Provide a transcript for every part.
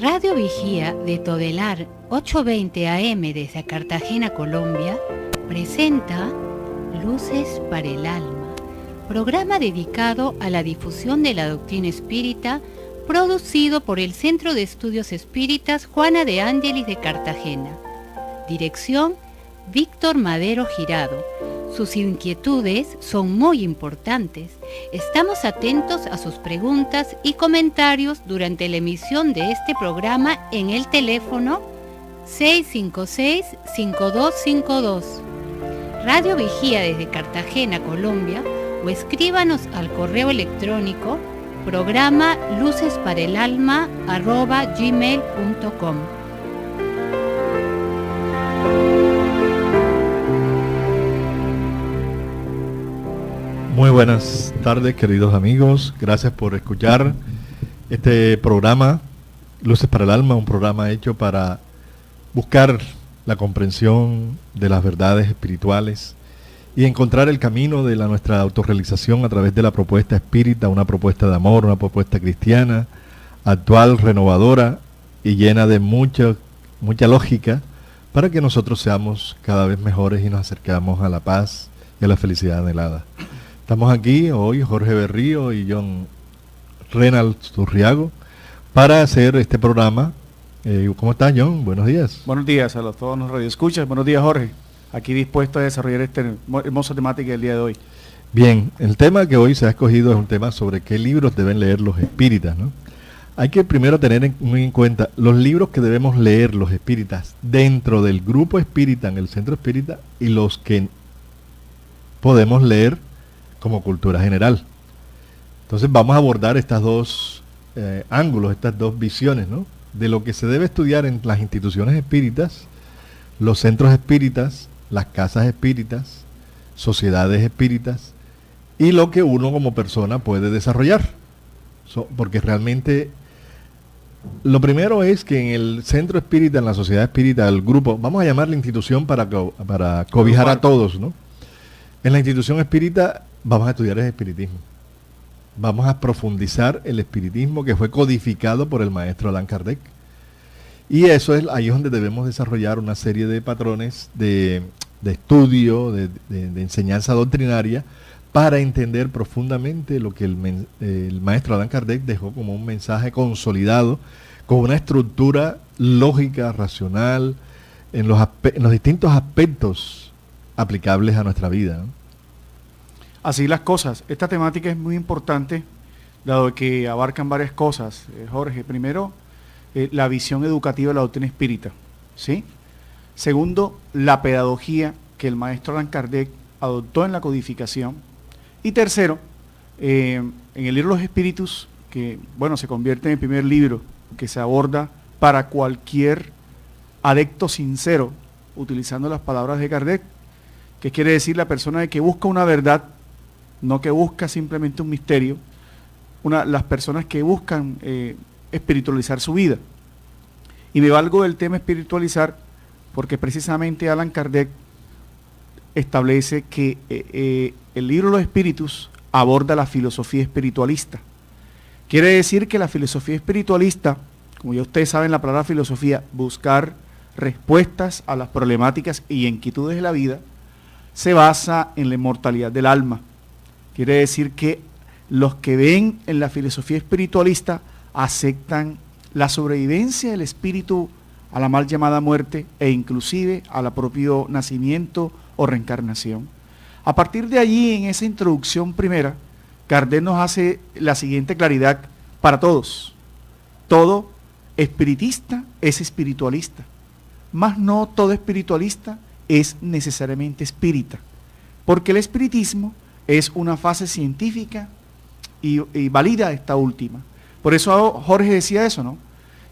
Radio Vigía de Todelar 820 AM desde Cartagena, Colombia, presenta Luces para el Alma, programa dedicado a la difusión de la doctrina espírita, producido por el Centro de Estudios Espíritas Juana de Ángelis de Cartagena. Dirección: Víctor Madero Girado. Sus inquietudes son muy importantes. Estamos atentos a sus preguntas y comentarios durante la emisión de este programa en el teléfono 656-5252. Radio Vigía desde Cartagena, Colombia, o escríbanos al correo electrónico programa lucesparaelalma@gmail.com. Muy buenas tardes, queridos amigos. Gracias por escuchar este programa, Luces para el Alma, un programa hecho para buscar la comprensión de las verdades espirituales y encontrar el camino de nuestra autorrealización a través de la propuesta espírita, una propuesta de amor, una propuesta cristiana, actual, renovadora y llena de mucha lógica, para que nosotros seamos cada vez mejores y nos acercamos a la paz y a la felicidad anhelada. Estamos aquí hoy, Jorge Berrío y John Renal Zurriago, para hacer este programa. ¿Cómo estás, John? Buenos días. Buenos días a todos los radioescuchas. Buenos días, Jorge. Aquí dispuesto a desarrollar esta hermosa temática del día de hoy. Bien, el tema que hoy se ha escogido es un tema sobre qué libros deben leer los espíritas, ¿no? Hay que primero tener muy en cuenta los libros que debemos leer los espíritas dentro del grupo espírita, en el centro espírita, y los que podemos leer como cultura general. Entonces vamos a abordar estas dos ángulos, estas dos visiones, ¿no?, de lo que se debe estudiar en las instituciones espíritas, los centros espíritas, las casas espíritas, sociedades espíritas, y lo que uno como persona puede desarrollar. Porque realmente lo primero es que en el centro espírita, en la sociedad espírita, el grupo, vamos a llamar la institución para cobijar a todos, ¿no? En la institución espírita vamos a estudiar el espiritismo. Vamos a profundizar el espiritismo que fue codificado por el maestro Allan Kardec. Y eso es ahí donde debemos desarrollar una serie de patrones de estudio, de enseñanza doctrinaria, para entender profundamente lo que el maestro Allan Kardec dejó como un mensaje consolidado, con una estructura lógica, racional, en los distintos aspectos aplicables a nuestra vida, ¿no? Así las cosas. Esta temática es muy importante, dado que abarcan varias cosas, Jorge. Primero, la visión educativa de la doctrina espírita, ¿sí? Segundo, la pedagogía que el maestro Allan Kardec adoptó en la codificación. Y tercero, en el libro Los Espíritus, que se convierte en el primer libro que se aborda para cualquier adepto sincero, utilizando las palabras de Kardec, que quiere decir la persona que busca una verdad, no que busca simplemente un misterio, las personas que buscan espiritualizar su vida. Y me valgo del tema espiritualizar porque precisamente Allan Kardec establece que el libro Los Espíritus aborda la filosofía espiritualista. Quiere decir que la filosofía espiritualista, como ya ustedes saben la palabra filosofía, buscar respuestas a las problemáticas y inquietudes de la vida, se basa en la inmortalidad del alma. Quiere decir que los que ven en la filosofía espiritualista aceptan la sobrevivencia del espíritu a la mal llamada muerte e inclusive a la propio nacimiento o reencarnación. A partir de allí, en esa introducción primera, Kardec nos hace la siguiente claridad para todos. Todo espiritista es espiritualista, mas no todo espiritualista es necesariamente espírita, porque el espiritismo es una fase científica y válida esta última. Por eso Jorge decía eso, ¿no?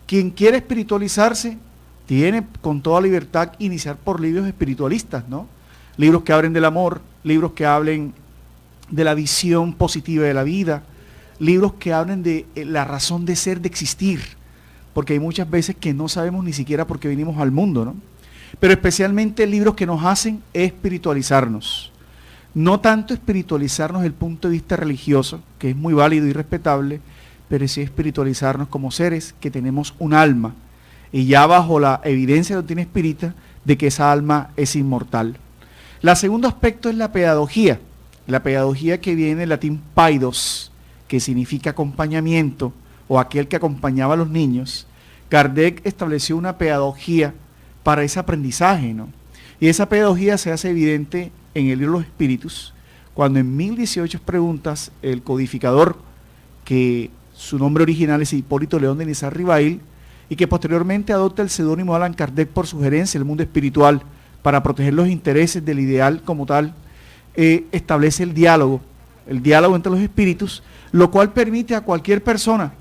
Quien quiere espiritualizarse tiene con toda libertad iniciar por libros espiritualistas, ¿no? Libros que hablen del amor, libros que hablen de la visión positiva de la vida, libros que hablen de la razón de ser, de existir, porque hay muchas veces que no sabemos ni siquiera por qué vinimos al mundo, ¿no? Pero especialmente libros que nos hacen espiritualizarnos. No tanto espiritualizarnos desde el punto de vista religioso, que es muy válido y respetable, pero sí espiritualizarnos como seres que tenemos un alma, y ya bajo la evidencia de la doctrina espírita de que esa alma es inmortal. El segundo aspecto es la pedagogía que viene del latín paidos, que significa acompañamiento, o aquel que acompañaba a los niños. Kardec estableció una pedagogía para ese aprendizaje, ¿no? Y esa pedagogía se hace evidente en el libro de los Espíritus, cuando en 1018 preguntas el codificador, que su nombre original es Hipólito León de Nizar Ribail, y que posteriormente adopta el seudónimo Allan Kardec por sugerencia del mundo espiritual para proteger los intereses del ideal como tal, establece el diálogo entre los espíritus, lo cual permite a cualquier persona,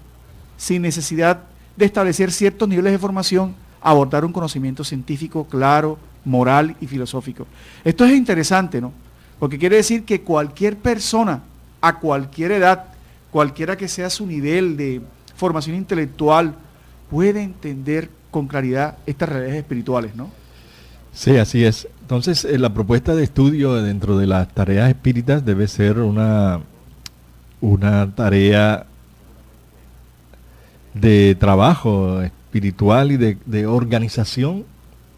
sin necesidad de establecer ciertos niveles de formación, abordar un conocimiento científico claro, moral y filosófico. Esto es interesante, ¿no? Porque quiere decir que cualquier persona, a cualquier edad, cualquiera que sea su nivel de formación intelectual, puede entender con claridad estas realidades espirituales, ¿no? Sí, así es. Entonces, la propuesta de estudio dentro de las tareas espíritas debe ser una tarea de trabajo espiritual y de organización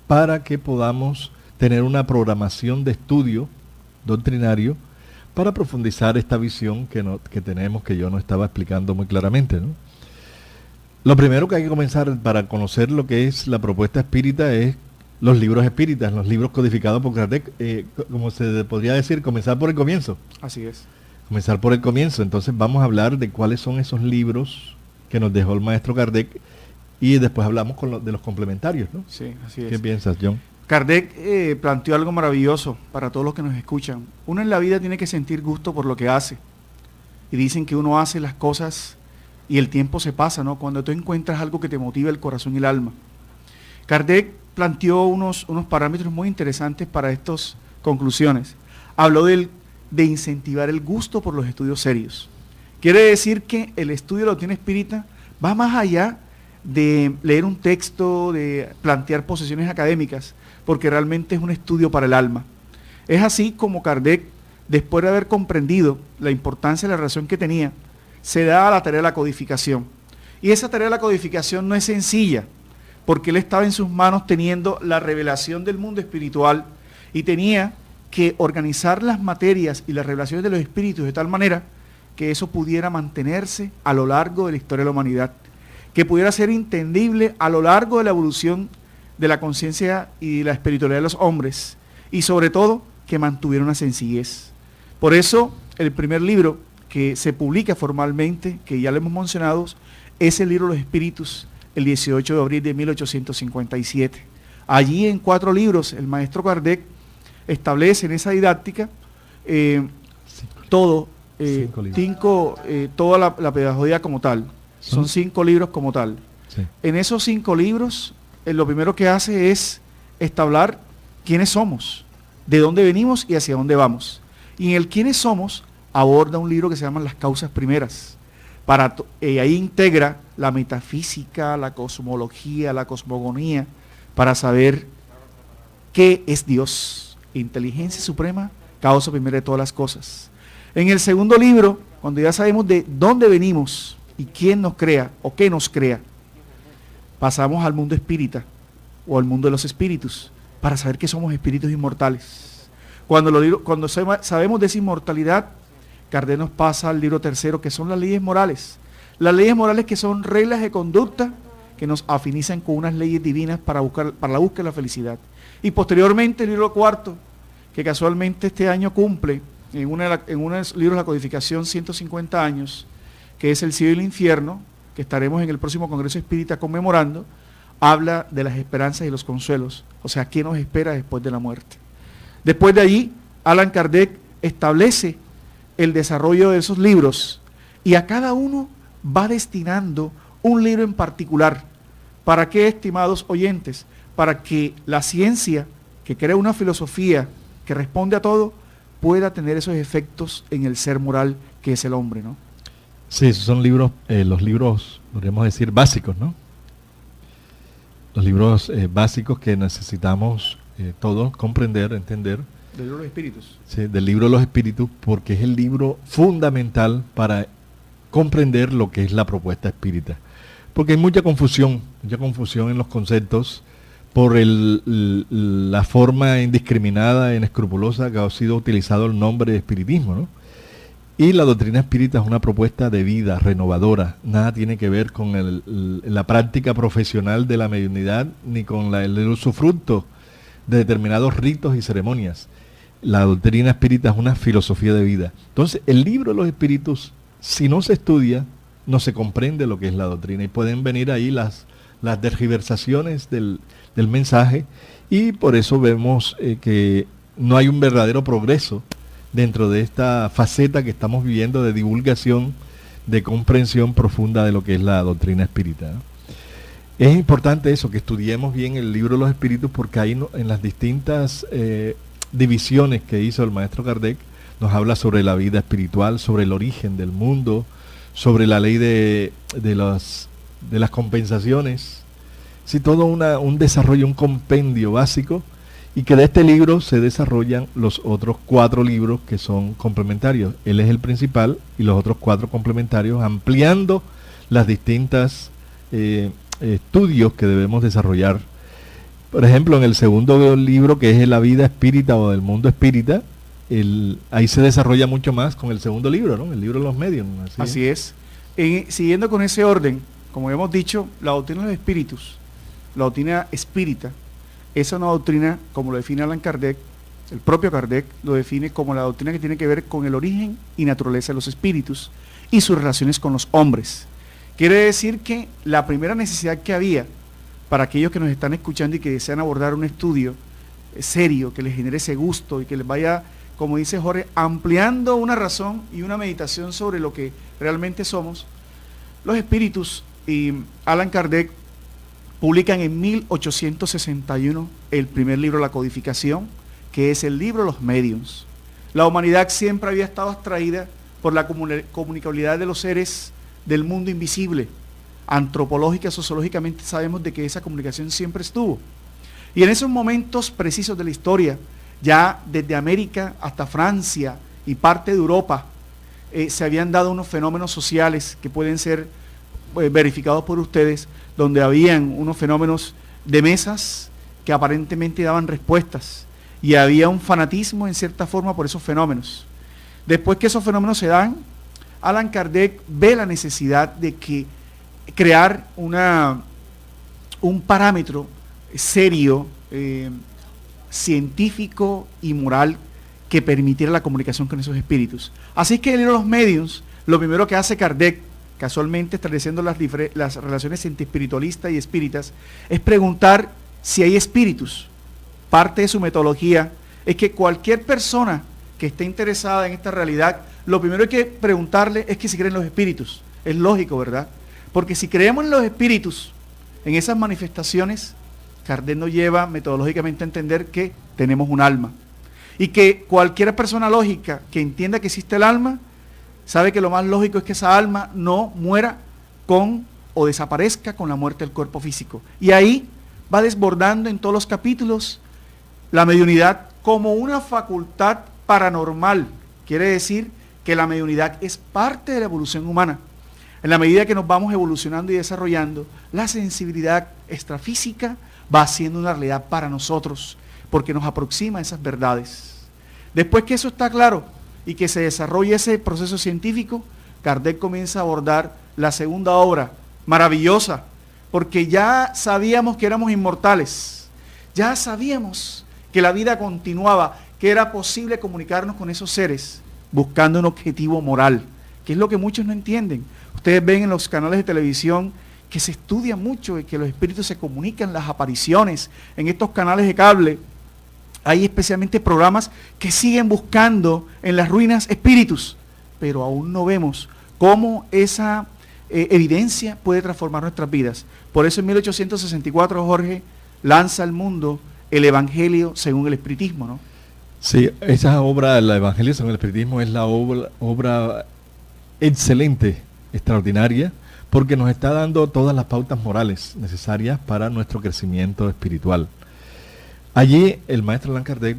para que podamos tener una programación de estudio doctrinario para profundizar esta visión que tenemos, que yo no estaba explicando muy claramente, ¿no? Lo primero que hay que comenzar para conocer lo que es la propuesta espírita es los libros espíritas, los libros codificados por Kardec, como se podría decir, comenzar por el comienzo. Así es. Comenzar por el comienzo. Entonces vamos a hablar de cuáles son esos libros que nos dejó el maestro Kardec y después hablamos de los complementarios, ¿no? Sí, así es. ¿Qué piensas, John? Kardec planteó algo maravilloso para todos los que nos escuchan. Uno en la vida tiene que sentir gusto por lo que hace. Y dicen que uno hace las cosas y el tiempo se pasa, ¿no? Cuando tú encuentras algo que te motiva el corazón y el alma. Kardec planteó unos parámetros muy interesantes para estas conclusiones. Habló de incentivar el gusto por los estudios serios. Quiere decir que el estudio de la doctrina espírita va más allá de leer un texto, de plantear posesiones académicas, porque realmente es un estudio para el alma. Es así como Kardec, después de haber comprendido la importancia de la relación que tenía, se da a la tarea de la codificación. Y esa tarea de la codificación no es sencilla, porque él estaba en sus manos teniendo la revelación del mundo espiritual y tenía que organizar las materias y las revelaciones de los espíritus de tal manera que eso pudiera mantenerse a lo largo de la historia de la humanidad, que pudiera ser entendible a lo largo de la evolución de la conciencia y la espiritualidad de los hombres, y sobre todo que mantuviera una sencillez. Por eso el primer libro que se publica formalmente, que ya lo hemos mencionado, es el libro de los Espíritus, el 18 de abril de 1857. Allí en 4 libros el maestro Kardec establece en esa didáctica toda la pedagogía como tal. Son 5 libros como tal. Sí. En esos 5 libros, lo primero que hace es establecer quiénes somos, de dónde venimos y hacia dónde vamos. Y en el quiénes somos aborda un libro que se llama Las Causas Primeras. Ahí integra la metafísica, la cosmología, la cosmogonía, para saber qué es Dios, inteligencia suprema, causa primera de todas las cosas. En el segundo libro, cuando ya sabemos de dónde venimos y quién nos crea o qué nos crea, pasamos al mundo espírita o al mundo de los espíritus para saber que somos espíritus inmortales. Cuando sabemos de esa inmortalidad, Kardec nos pasa al libro tercero, que son las leyes morales. Las leyes morales, que son reglas de conducta que nos afinizan con unas leyes divinas para la búsqueda de la felicidad. Y posteriormente el libro cuarto, que casualmente este año cumple en uno de los libros de la codificación 150 años, que es El cielo y el infierno, que estaremos en el próximo Congreso Espírita conmemorando, habla de las esperanzas y los consuelos, o sea, ¿qué nos espera después de la muerte? Después de allí, Allan Kardec establece el desarrollo de esos libros y a cada uno va destinando un libro en particular. ¿Para qué, estimados oyentes? Para que la ciencia, que crea una filosofía que responde a todo, pueda tener esos efectos en el ser moral que es el hombre, ¿no? Sí, esos son libros, los libros, podríamos decir, básicos, ¿no? Los libros básicos que necesitamos todos comprender, entender. Del libro de los espíritus. Sí, del libro de los espíritus, porque es el libro fundamental para comprender lo que es la propuesta espírita. Porque hay mucha confusión en los conceptos por la forma indiscriminada e inescrupulosa que ha sido utilizado el nombre de espiritismo, ¿no? Y la doctrina espírita es una propuesta de vida renovadora, nada tiene que ver con la práctica profesional de la mediunidad ni con el usufructo de determinados ritos y ceremonias. La doctrina espírita es una filosofía de vida. Entonces, el libro de los espíritus, si no se estudia, no se comprende lo que es la doctrina y pueden venir ahí las tergiversaciones del mensaje, y por eso vemos que no hay un verdadero progreso dentro de esta faceta que estamos viviendo de divulgación, de comprensión profunda de lo que es la doctrina espírita, ¿no? Es importante eso, que estudiemos bien el libro de los espíritus, porque ahí en las distintas divisiones que hizo el maestro Kardec, nos habla sobre la vida espiritual, sobre el origen del mundo, sobre la ley de las compensaciones, sí, todo un desarrollo, un compendio básico, y que de este libro se desarrollan los otros 4 libros que son complementarios. Él es el principal y los otros 4 complementarios, ampliando las distintas estudios que debemos desarrollar. Por ejemplo, en el segundo libro, que es La vida espírita o del mundo espírita, ahí se desarrolla mucho más con el segundo libro, ¿no? El libro de los medios. Así es. Siguiendo con ese orden, como hemos dicho, la doctrina de los espíritus, la doctrina espírita, es una doctrina, como lo define Allan Kardec, el propio Kardec lo define como la doctrina que tiene que ver con el origen y naturaleza de los espíritus y sus relaciones con los hombres. Quiere decir que la primera necesidad que había para aquellos que nos están escuchando y que desean abordar un estudio serio, que les genere ese gusto y que les vaya, como dice Jorge, ampliando una razón y una meditación sobre lo que realmente somos, los espíritus y Allan Kardec publican en 1861 el primer libro de la codificación, que es el libro de los mediums. La humanidad siempre había estado atraída por la comunicabilidad de los seres del mundo invisible. Antropológica, sociológicamente sabemos de que esa comunicación siempre estuvo. Y en esos momentos precisos de la historia, ya desde América hasta Francia y parte de Europa, se habían dado unos fenómenos sociales que pueden ser verificados por ustedes, donde habían unos fenómenos de mesas que aparentemente daban respuestas, y había un fanatismo en cierta forma por esos fenómenos. Después que esos fenómenos se dan, Allan Kardec ve la necesidad de crear un parámetro serio, científico y moral que permitiera la comunicación con esos espíritus. Así que el libro de los medios, lo primero que hace Kardec, casualmente estableciendo las relaciones entre espiritualistas y espíritas, es preguntar si hay espíritus. Parte de su metodología es que cualquier persona que esté interesada en esta realidad, lo primero que hay que preguntarle es que si creen los espíritus. Es lógico, ¿verdad? Porque si creemos en los espíritus, en esas manifestaciones, Kardec nos lleva metodológicamente a entender que tenemos un alma. Y que cualquier persona lógica que entienda que existe el alma, sabe que lo más lógico es que esa alma no muera o desaparezca con la muerte del cuerpo físico. Y ahí va desbordando en todos los capítulos la mediunidad como una facultad paranormal. Quiere decir que la mediunidad es parte de la evolución humana. En la medida que nos vamos evolucionando y desarrollando, la sensibilidad extrafísica va siendo una realidad para nosotros, porque nos aproxima a esas verdades. Después que eso está claro y que se desarrolla ese proceso científico, Kardec comienza a abordar la segunda obra, maravillosa, porque ya sabíamos que éramos inmortales, ya sabíamos que la vida continuaba, que era posible comunicarnos con esos seres, buscando un objetivo moral, que es lo que muchos no entienden. Ustedes ven en los canales de televisión que se estudia mucho y que los espíritus se comunican, las apariciones en estos canales de cable. Hay especialmente programas que siguen buscando en las ruinas espíritus, pero aún no vemos cómo esa evidencia puede transformar nuestras vidas. Por eso en 1864 Jorge lanza al mundo el Evangelio según el espiritismo, ¿no? Sí, esa obra, el Evangelio según el espiritismo, es la obra excelente, extraordinaria, porque nos está dando todas las pautas morales necesarias para nuestro crecimiento espiritual. Allí el maestro Allan Kardec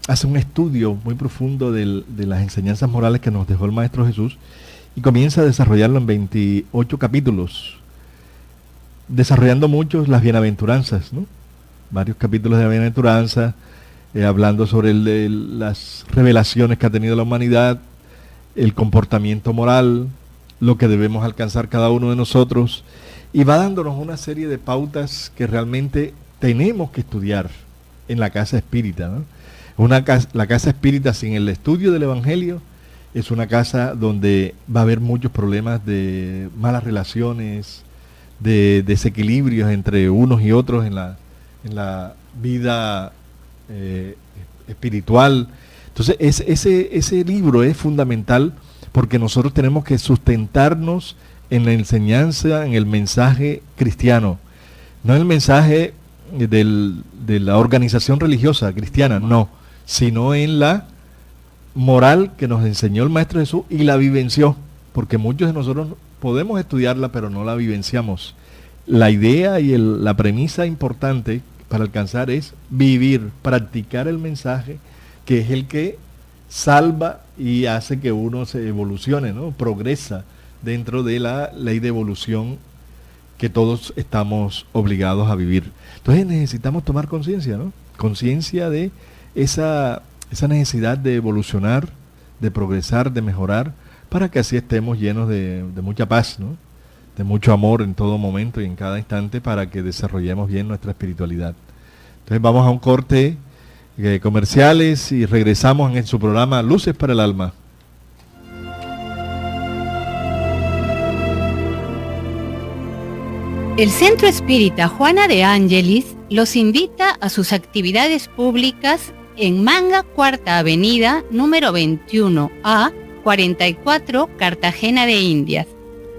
hace un estudio muy profundo de las enseñanzas morales que nos dejó el Maestro Jesús, y comienza a desarrollarlo en 28 capítulos, desarrollando muchos las bienaventuranzas, ¿no? Varios capítulos de la bienaventuranza, hablando sobre las revelaciones que ha tenido la humanidad, el comportamiento moral, lo que debemos alcanzar cada uno de nosotros, y va dándonos una serie de pautas que realmente tenemos que estudiar en la casa espírita, ¿no? La casa espírita sin el estudio del Evangelio es una casa donde va a haber muchos problemas de malas relaciones, de desequilibrios entre unos y otros en la vida espiritual. Entonces ese libro es fundamental porque nosotros tenemos que sustentarnos en la enseñanza, en el mensaje cristiano, no en el mensaje de la organización religiosa cristiana, no, sino en la moral que nos enseñó el Maestro Jesús y la vivenció, porque muchos de nosotros podemos estudiarla pero no la vivenciamos. La idea y la premisa importante para alcanzar es vivir, practicar el mensaje, que es el que salva y hace que uno se evolucione, ¿no? Progresa dentro de la ley de evolución que todos estamos obligados a vivir. Entonces necesitamos tomar conciencia, ¿no? Conciencia de esa necesidad de evolucionar, de progresar, de mejorar, para que así estemos llenos de mucha paz, ¿no? De mucho amor en todo momento y en cada instante, para que desarrollemos bien nuestra espiritualidad. Entonces vamos a un corte comerciales y regresamos en su programa Luces para el Alma. El Centro Espírita Juana de Ángelis los invita a sus actividades públicas en Manga, Cuarta Avenida, número 21A, 44, Cartagena de Indias.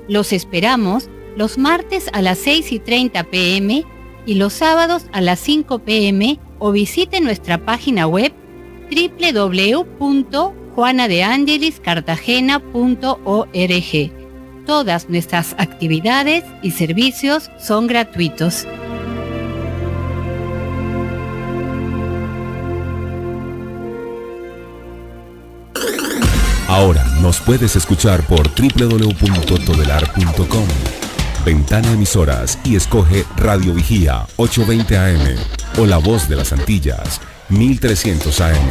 Los esperamos los martes a las 6:30 p.m. y los sábados a las 5 p.m. o visite nuestra página web www.juanadeangeliscartagena.org. Todas nuestras actividades y servicios son gratuitos. Ahora nos puedes escuchar por www.todelar.com. Ventana Emisoras y escoge Radio Vigía 820 AM o La Voz de las Antillas 1300 AM.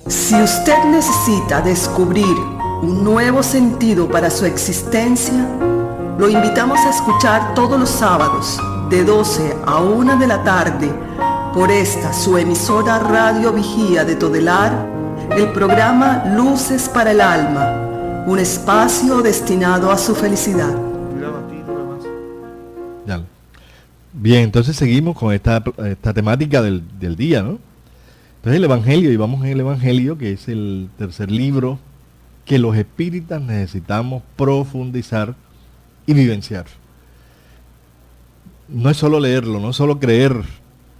Si usted necesita descubrir un nuevo sentido para su existencia, lo invitamos a escuchar todos los sábados de 12 a 1 de la tarde por esta su emisora Radio Vigía de Todelar, el programa Luces para el Alma, un espacio destinado a su felicidad. Bien, entonces seguimos con esta temática del día, ¿no? Entonces el Evangelio, y vamos en el Evangelio, que es el tercer libro que los espíritas necesitamos profundizar y vivenciar. No es solo leerlo, no es solo creer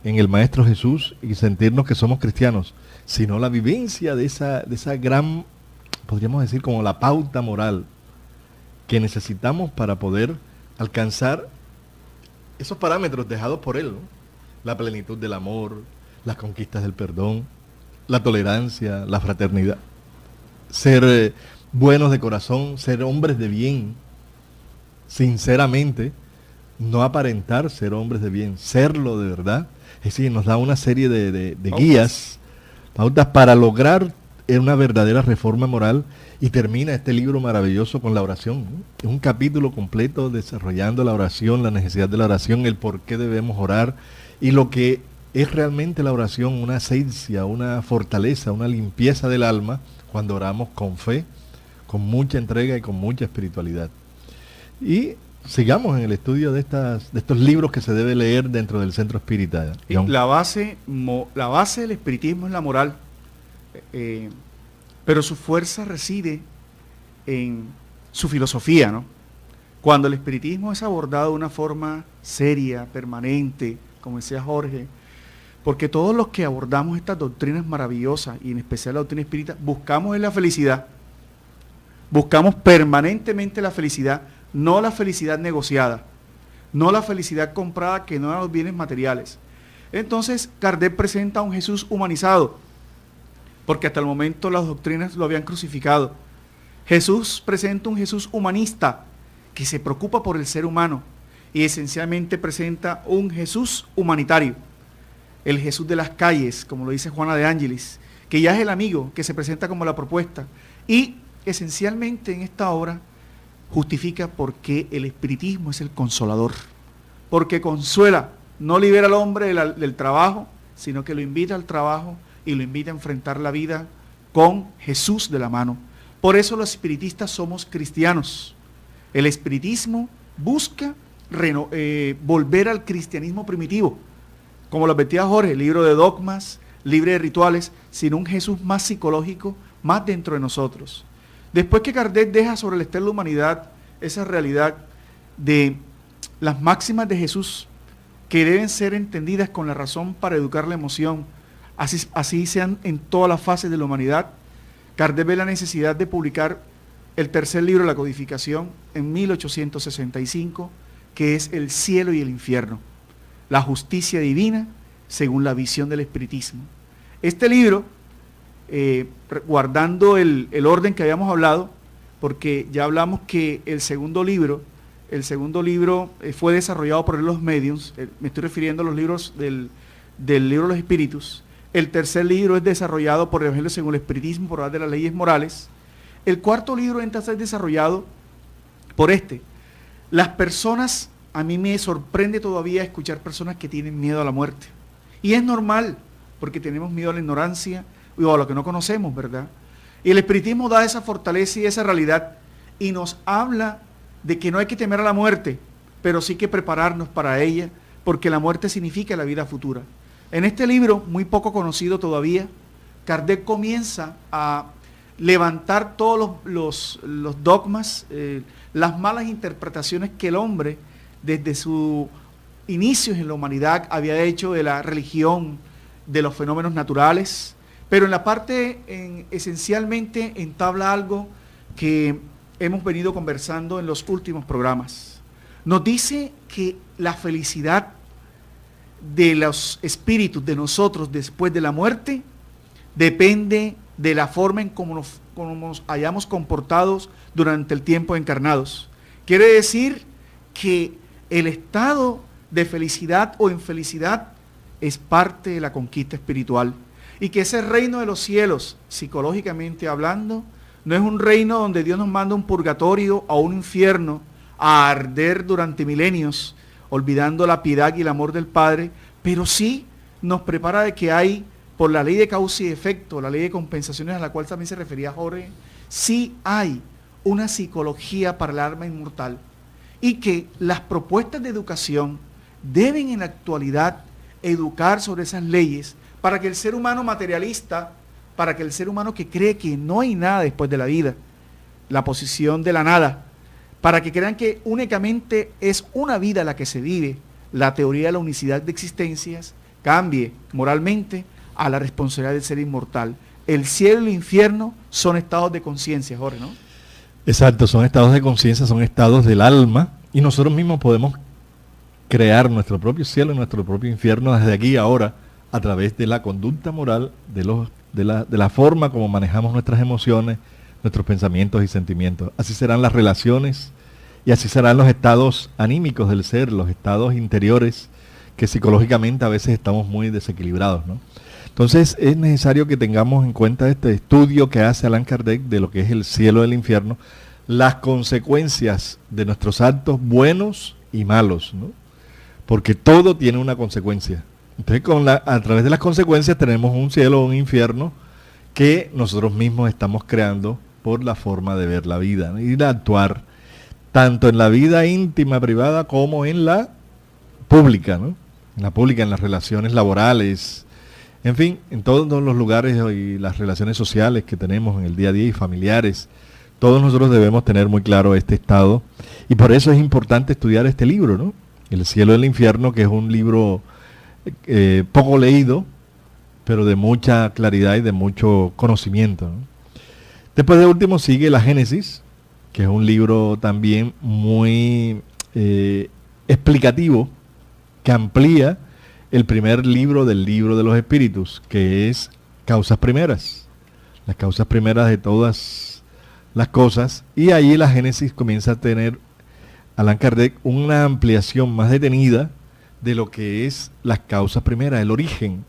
en el Maestro Jesús y sentirnos que somos cristianos, sino la vivencia de esa gran, podríamos decir, como la pauta moral que necesitamos para poder alcanzar esos parámetros dejados por Él, ¿no? La plenitud del amor, las conquistas del perdón, la tolerancia, la fraternidad. Ser buenos de corazón, ser hombres de bien, sinceramente, no aparentar ser hombres de bien, serlo de verdad. Es decir, nos da una serie de guías, pautas para lograr una verdadera reforma moral, y termina este libro maravilloso con la oración, ¿no? Es un capítulo completo desarrollando la oración, la necesidad de la oración, el por qué debemos orar y lo que es realmente la oración, una ascencia, una fortaleza, una limpieza del alma cuando oramos con fe, con mucha entrega y con mucha espiritualidad. Y sigamos en el estudio de estos libros que se debe leer dentro del Centro Espírita. La base del espiritismo es la moral, pero su fuerza reside en su filosofía, ¿no? Cuando el espiritismo es abordado de una forma seria, permanente, como decía Jorge, porque todos los que abordamos estas doctrinas maravillosas, y en especial la doctrina espírita, buscamos la felicidad. Buscamos permanentemente la felicidad, no la felicidad negociada, no la felicidad comprada, que no eran los bienes materiales. Entonces, Kardec presenta a un Jesús humanizado, porque hasta el momento las doctrinas lo habían crucificado. Jesús presenta un Jesús humanista que se preocupa por el ser humano y esencialmente presenta un Jesús humanitario. El Jesús de las calles, como lo dice Juana de Ángelis, que ya es el amigo, que se presenta como la propuesta. Y esencialmente en esta obra justifica por qué el espiritismo es el consolador. Porque consuela, no libera al hombre del trabajo, sino que lo invita al trabajo y lo invita a enfrentar la vida con Jesús de la mano. Por eso los espiritistas somos cristianos. El espiritismo busca volver al cristianismo primitivo, como lo advertía Jorge, libro de dogmas, libre de rituales, sino un Jesús más psicológico, más dentro de nosotros. Después que Kardec deja sobre el estela de la humanidad esa realidad de las máximas de Jesús, que deben ser entendidas con la razón para educar la emoción, así sean en todas las fases de la humanidad, Kardec ve la necesidad de publicar el tercer libro de la codificación en 1865, que es El cielo y el infierno, la justicia divina según la visión del espiritismo. Este libro, guardando el orden que habíamos hablado, porque ya hablamos que el segundo libro fue desarrollado por los mediums, me estoy refiriendo a los libros del libro de los espíritus. El tercer libro es desarrollado por el Evangelio según el espiritismo, por hablar de las leyes morales. El cuarto libro entra a ser desarrollado por Las personas, a mí me sorprende todavía escuchar personas que tienen miedo a la muerte. Y es normal, porque tenemos miedo a la ignorancia o a lo que no conocemos, ¿verdad? Y el espiritismo da esa fortaleza y esa realidad y nos habla de que no hay que temer a la muerte, pero sí que prepararnos para ella, porque la muerte significa la vida futura. En este libro, muy poco conocido todavía, Kardec comienza a levantar todos los dogmas, las malas interpretaciones que el hombre, desde sus inicios en la humanidad, había hecho de la religión, de los fenómenos naturales, pero en la parte, esencialmente, entabla algo que hemos venido conversando en los últimos programas. Nos dice que la felicidad de los espíritus de nosotros después de la muerte depende de la forma en cómo nos hayamos comportado durante el tiempo encarnados. Quiere decir que el estado de felicidad o infelicidad es parte de la conquista espiritual y que ese reino de los cielos, psicológicamente hablando, no es un reino donde Dios nos manda un purgatorio o un infierno a arder durante milenios, olvidando la piedad y el amor del Padre, pero sí nos prepara de que hay, por la ley de causa y efecto, la ley de compensaciones a la cual también se refería Jorge, sí hay una psicología para el alma inmortal y que las propuestas de educación deben en la actualidad educar sobre esas leyes para que el ser humano materialista, para que el ser humano que cree que no hay nada después de la vida, la posición de la nada, para que crean que únicamente es una vida la que se vive, la teoría de la unicidad de existencias, cambie moralmente a la responsabilidad del ser inmortal. El cielo y el infierno son estados de conciencia, Jorge, ¿no? Exacto, son estados de conciencia, son estados del alma, y nosotros mismos podemos crear nuestro propio cielo y nuestro propio infierno desde aquí ahora, a través de la conducta moral, de la forma como manejamos nuestras emociones, nuestros pensamientos y sentimientos. Así serán las relaciones y así serán los estados anímicos del ser, los estados interiores, que psicológicamente a veces estamos muy desequilibrados, ¿no? Entonces es necesario que tengamos en cuenta este estudio que hace Allan Kardec de lo que es el cielo y el infierno, las consecuencias de nuestros actos buenos y malos, ¿no? Porque todo tiene una consecuencia. Entonces a través de las consecuencias tenemos un cielo o un infierno que nosotros mismos estamos creando por la forma de ver la vida, ¿no? Y de actuar tanto en la vida íntima, privada, como en la pública, ¿no? En la pública, en las relaciones laborales, en fin, en todos los lugares y las relaciones sociales que tenemos en el día a día y familiares. Todos nosotros debemos tener muy claro este estado y por eso es importante estudiar este libro, ¿no? El cielo y el infierno, que es un libro poco leído, pero de mucha claridad y de mucho conocimiento, ¿no? Después de último sigue la Génesis, que es un libro también muy explicativo, que amplía el primer libro del libro de los espíritus, que es Causas Primeras. Las causas primeras de todas las cosas, y ahí la Génesis comienza a tener, Allan Kardec, una ampliación más detenida de lo que es las causas primeras, el origen.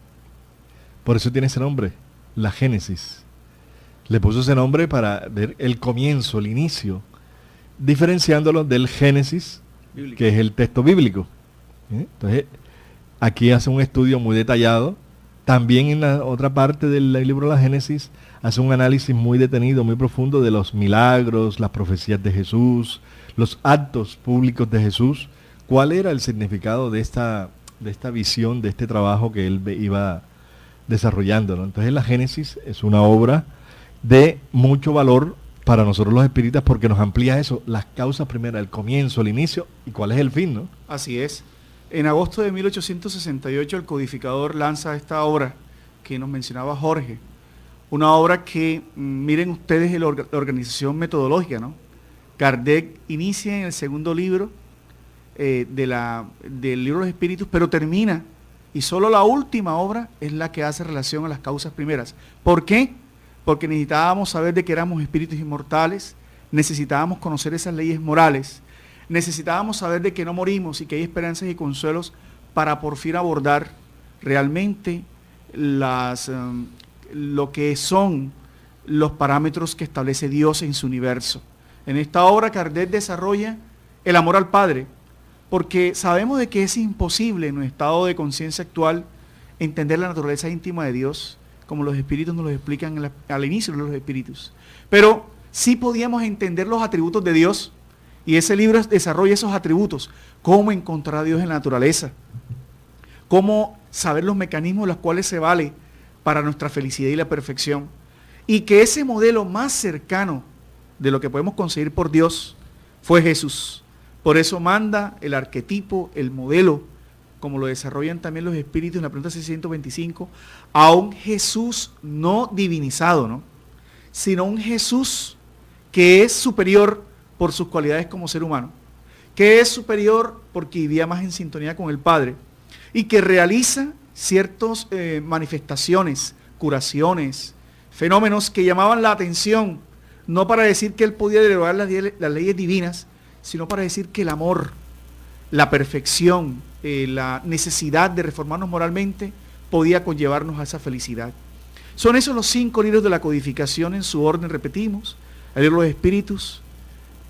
Por eso tiene ese nombre, la Génesis. Le puso ese nombre para ver el comienzo, el inicio, diferenciándolo del Génesis, bíblico, que es el texto bíblico. Entonces, aquí hace un estudio muy detallado. También en la otra parte del libro de la Génesis hace un análisis muy detenido, muy profundo de los milagros, las profecías de Jesús, los actos públicos de Jesús. ¿Cuál era el significado de esta visión, de este trabajo que él iba desarrollando, ¿no? Entonces la Génesis es una obra de mucho valor para nosotros los espíritas porque nos amplía eso, las causas primeras, el comienzo, el inicio y cuál es el fin, ¿no? Así es. En agosto de 1868 el codificador lanza esta obra que nos mencionaba Jorge, una obra que, miren ustedes la organización metodológica, ¿no? Kardec inicia en el segundo libro del libro de los espíritus, pero termina, y solo la última obra es la que hace relación a las causas primeras. ¿Por qué? Porque necesitábamos saber de que éramos espíritus inmortales, necesitábamos conocer esas leyes morales, necesitábamos saber de que no morimos y que hay esperanzas y consuelos para por fin abordar realmente lo que son los parámetros que establece Dios en su universo. En esta obra Kardec desarrolla el amor al Padre, porque sabemos de que es imposible en un estado de conciencia actual entender la naturaleza íntima de Dios, como los espíritus nos lo explican al inicio de los espíritus. Pero sí podíamos entender los atributos de Dios, y ese libro desarrolla esos atributos, cómo encontrar a Dios en la naturaleza, cómo saber los mecanismos de los cuales se vale para nuestra felicidad y la perfección, y que ese modelo más cercano de lo que podemos conseguir por Dios fue Jesús. Por eso manda el arquetipo, el modelo, como lo desarrollan también los espíritus en la pregunta 625, a un Jesús no divinizado, ¿no? Sino un Jesús que es superior por sus cualidades como ser humano, que es superior porque vivía más en sintonía con el Padre y que realiza ciertas manifestaciones, curaciones, fenómenos que llamaban la atención, no para decir que él podía derogar las leyes divinas, sino para decir que el amor, la perfección, la necesidad de reformarnos moralmente podía conllevarnos a esa felicidad. Son esos los 5 libros de la codificación en su orden, repetimos: el libro de los espíritus,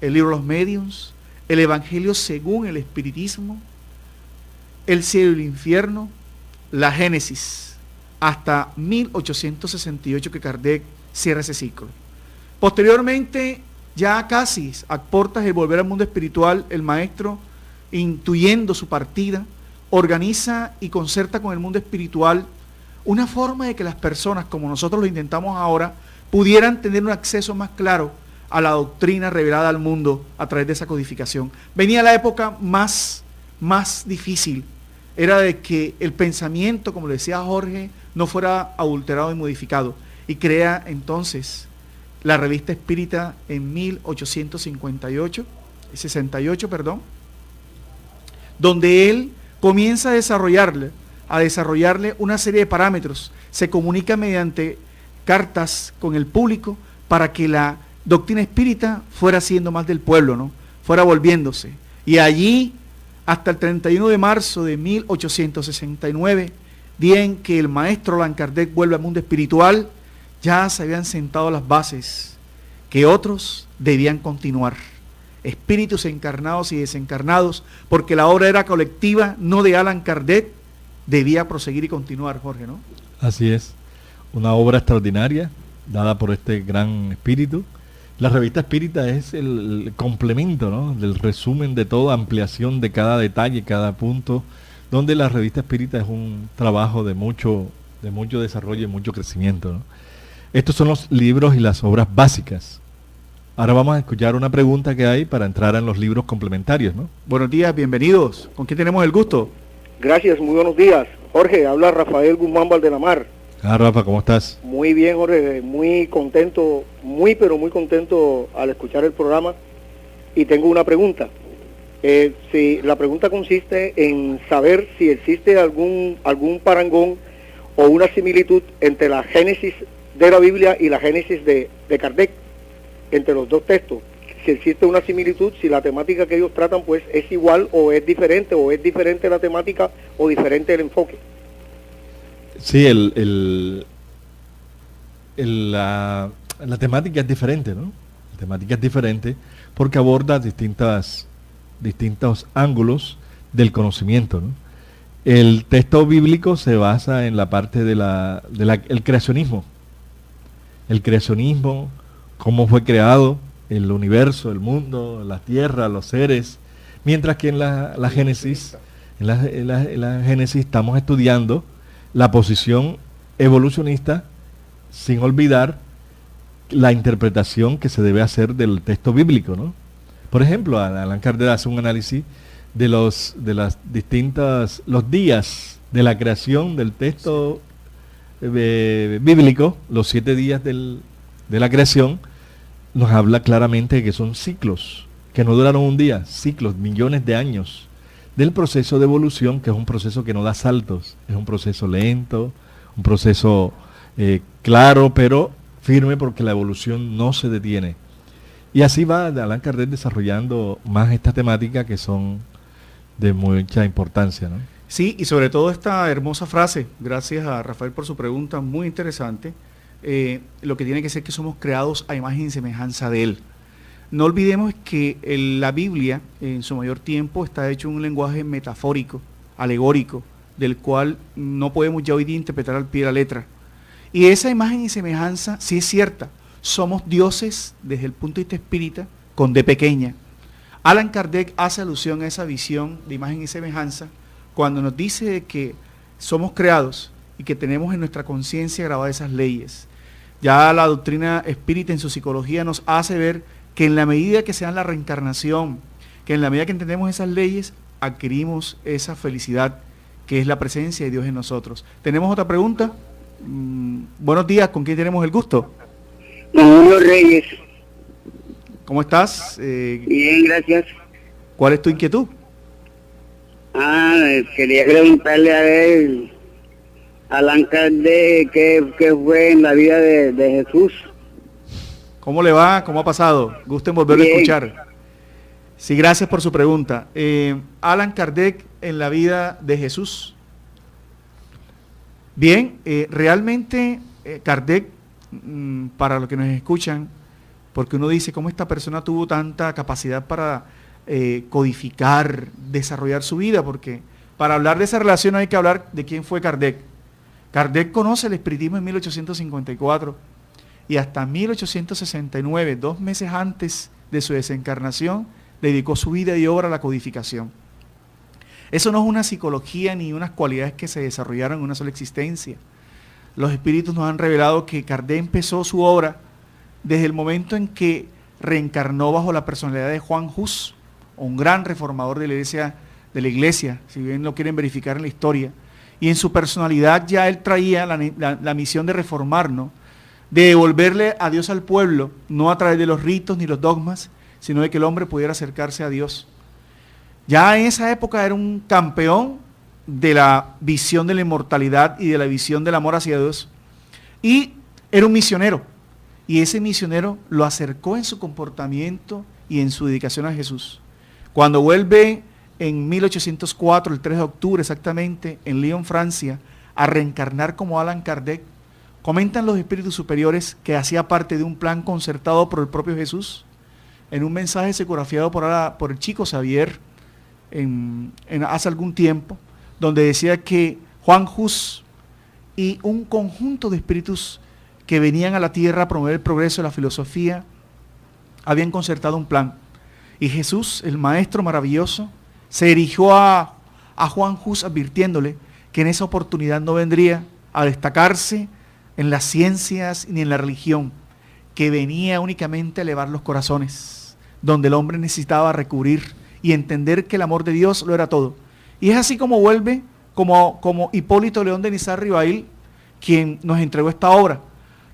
el libro de los medios, el Evangelio según el espiritismo, el cielo y el infierno, la Génesis, hasta 1868 que Kardec cierra ese ciclo. Posteriormente, ya casi a puertas de volver al mundo espiritual, el maestro, intuyendo su partida, organiza y concerta con el mundo espiritual una forma de que las personas, como nosotros lo intentamos ahora, pudieran tener un acceso más claro a la doctrina revelada al mundo a través de esa codificación. Venía la época más difícil, era de que el pensamiento, como le decía Jorge, no fuera adulterado y modificado, y crea entonces la Revista Espírita en 1868, donde él comienza a desarrollarle una serie de parámetros, se comunica mediante cartas con el público para que la doctrina espírita fuera siendo más del pueblo, ¿no? Fuera volviéndose. Y allí, hasta el 31 de marzo de 1869, día en que el maestro Allan Kardec vuelve al mundo espiritual, ya se habían sentado las bases que otros debían continuar. Espíritus encarnados y desencarnados, porque la obra era colectiva, no de Allan Kardec, debía proseguir y continuar, Jorge, ¿no? Así es, una obra extraordinaria, dada por este gran espíritu. La revista espírita es el complemento, ¿no?, del resumen de toda ampliación de cada detalle, cada punto, donde la revista espírita es un trabajo de mucho desarrollo y mucho crecimiento, ¿no? Estos son los libros y las obras básicas. Ahora vamos a escuchar una pregunta que hay para entrar en los libros complementarios, ¿no? Buenos días, bienvenidos. ¿Con quién tenemos el gusto? Gracias, muy buenos días. Jorge, habla Rafael Guzmán Valdelamar. Rafa, ¿cómo estás? Muy bien, Jorge, muy contento, muy contento al escuchar el programa. Y tengo una pregunta. La pregunta consiste en saber si existe algún parangón o una similitud entre la Génesis de la Biblia y la Génesis de Kardec. entre los dos textos, si existe una similitud, si la temática que ellos tratan pues es igual o es diferente la temática o diferente el enfoque. Sí, la temática es diferente, ¿no? La temática es diferente porque aborda distintos ángulos del conocimiento, ¿no? El texto bíblico se basa en la parte el creacionismo. El creacionismo, cómo fue creado el universo, el mundo, la tierra, los seres, mientras que en la Génesis, en la Génesis estamos estudiando la posición evolucionista sin olvidar la interpretación que se debe hacer del texto bíblico, ¿no? Por ejemplo, Allan Kardec hace un análisis de los días de la creación del texto bíblico, los 7 días de la creación, nos habla claramente de que son ciclos, que no duraron un día, ciclos, millones de años, del proceso de evolución, que es un proceso que no da saltos, es un proceso lento, un proceso claro, pero firme, porque la evolución no se detiene. Y así va Allan Kardec desarrollando más esta temática que son de mucha importancia, ¿no? Sí, y sobre todo esta hermosa frase, gracias a Rafael por su pregunta, muy interesante, lo que tiene que ser que somos creados a imagen y semejanza de Él. No olvidemos que la Biblia, en su mayor tiempo, está hecho en un lenguaje metafórico, alegórico, del cual no podemos ya hoy día interpretar al pie de la letra. Y esa imagen y semejanza sí es cierta. Somos dioses desde el punto de vista espírita, con D pequeña. Allan Kardec hace alusión a esa visión de imagen y semejanza cuando nos dice que somos creados y que tenemos en nuestra conciencia grabadas esas leyes. Ya la doctrina espírita en su psicología nos hace ver que en la medida que se da la reencarnación, que en la medida que entendemos esas leyes, adquirimos esa felicidad que es la presencia de Dios en nosotros. ¿Tenemos otra pregunta? Buenos días, ¿con quién tenemos el gusto? Don Julio Reyes. ¿Cómo estás? Bien, gracias. ¿Cuál es tu inquietud? Quería preguntarle a él, Allan Kardec, qué fue en la vida de Jesús. ¿Cómo le va? ¿Cómo ha pasado? Gusto en volverlo a escuchar. Sí, gracias por su pregunta. Allan Kardec en la vida de Jesús. Bien, realmente Kardec, para los que nos escuchan, porque uno dice cómo esta persona tuvo tanta capacidad para codificar, desarrollar su vida, porque para hablar de esa relación hay que hablar de quién fue Kardec. Kardec conoce el espiritismo en 1854 y hasta 1869, 2 meses antes de su desencarnación, dedicó su vida y obra a la codificación. Eso no es una psicología ni unas cualidades que se desarrollaron en una sola existencia. Los espíritus nos han revelado que Kardec empezó su obra desde el momento en que reencarnó bajo la personalidad de Juan Hus, un gran reformador de la iglesia, si bien lo quieren verificar en la historia. Y en su personalidad ya él traía la misión de reformarnos, de devolverle a Dios al pueblo, no a través de los ritos ni los dogmas, sino de que el hombre pudiera acercarse a Dios. Ya en esa época era un campeón de la visión de la inmortalidad y de la visión del amor hacia Dios. Y era un misionero. Y ese misionero lo acercó en su comportamiento y en su dedicación a Jesús. Cuando vuelve en 1804, el 3 de octubre exactamente, en Lyon, Francia, a reencarnar como Allan Kardec, comentan los espíritus superiores que hacía parte de un plan concertado por el propio Jesús, en un mensaje psicografiado por el chico Xavier hace algún tiempo, donde decía que Juan Hus y un conjunto de espíritus que venían a la tierra a promover el progreso de la filosofía, habían concertado un plan. Y Jesús, el maestro maravilloso, se dirigió a Juan Hus advirtiéndole que en esa oportunidad no vendría a destacarse en las ciencias ni en la religión, que venía únicamente a elevar los corazones, donde el hombre necesitaba recurrir y entender que el amor de Dios lo era todo. Y es así como vuelve, como Hipólito León de Nizar Ribail, quien nos entregó esta obra.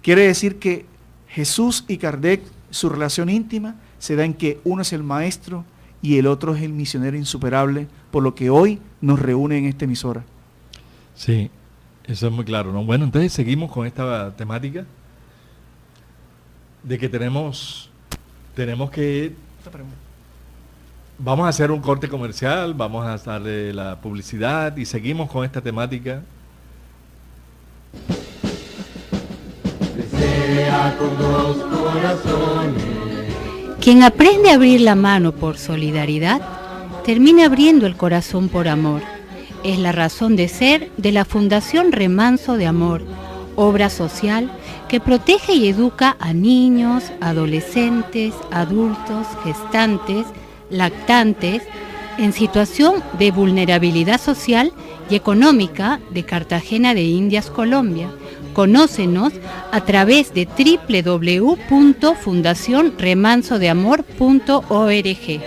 Quiere decir que Jesús y Kardec, su relación íntima, se da en que uno es el maestro y el otro es el misionero insuperable, por lo que hoy nos reúne en esta emisora. Sí, eso es muy claro, ¿no? Bueno, entonces seguimos con esta temática de que tenemos Tenemos que... Vamos a hacer un corte comercial, vamos a darle la publicidad y seguimos con esta temática. Desea con dos corazones. Quien aprende a abrir la mano por solidaridad, termina abriendo el corazón por amor. Es la razón de ser de la Fundación Remanso de Amor, obra social que protege y educa a niños, adolescentes, adultos, gestantes, lactantes, en situación de vulnerabilidad social y económica de Cartagena de Indias, Colombia. Conócenos a través de www.fundacionremansodeamor.org.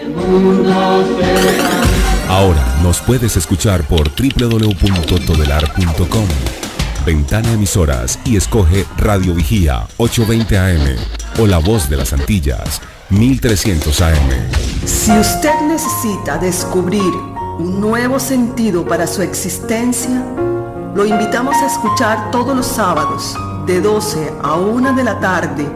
Ahora nos puedes escuchar por www.todelar.com. Ventana Emisoras y escoge Radio Vigía 820 AM o La Voz de las Antillas 1300 AM. Si usted necesita descubrir un nuevo sentido para su existencia, lo invitamos a escuchar todos los sábados de 12 a 1 de la tarde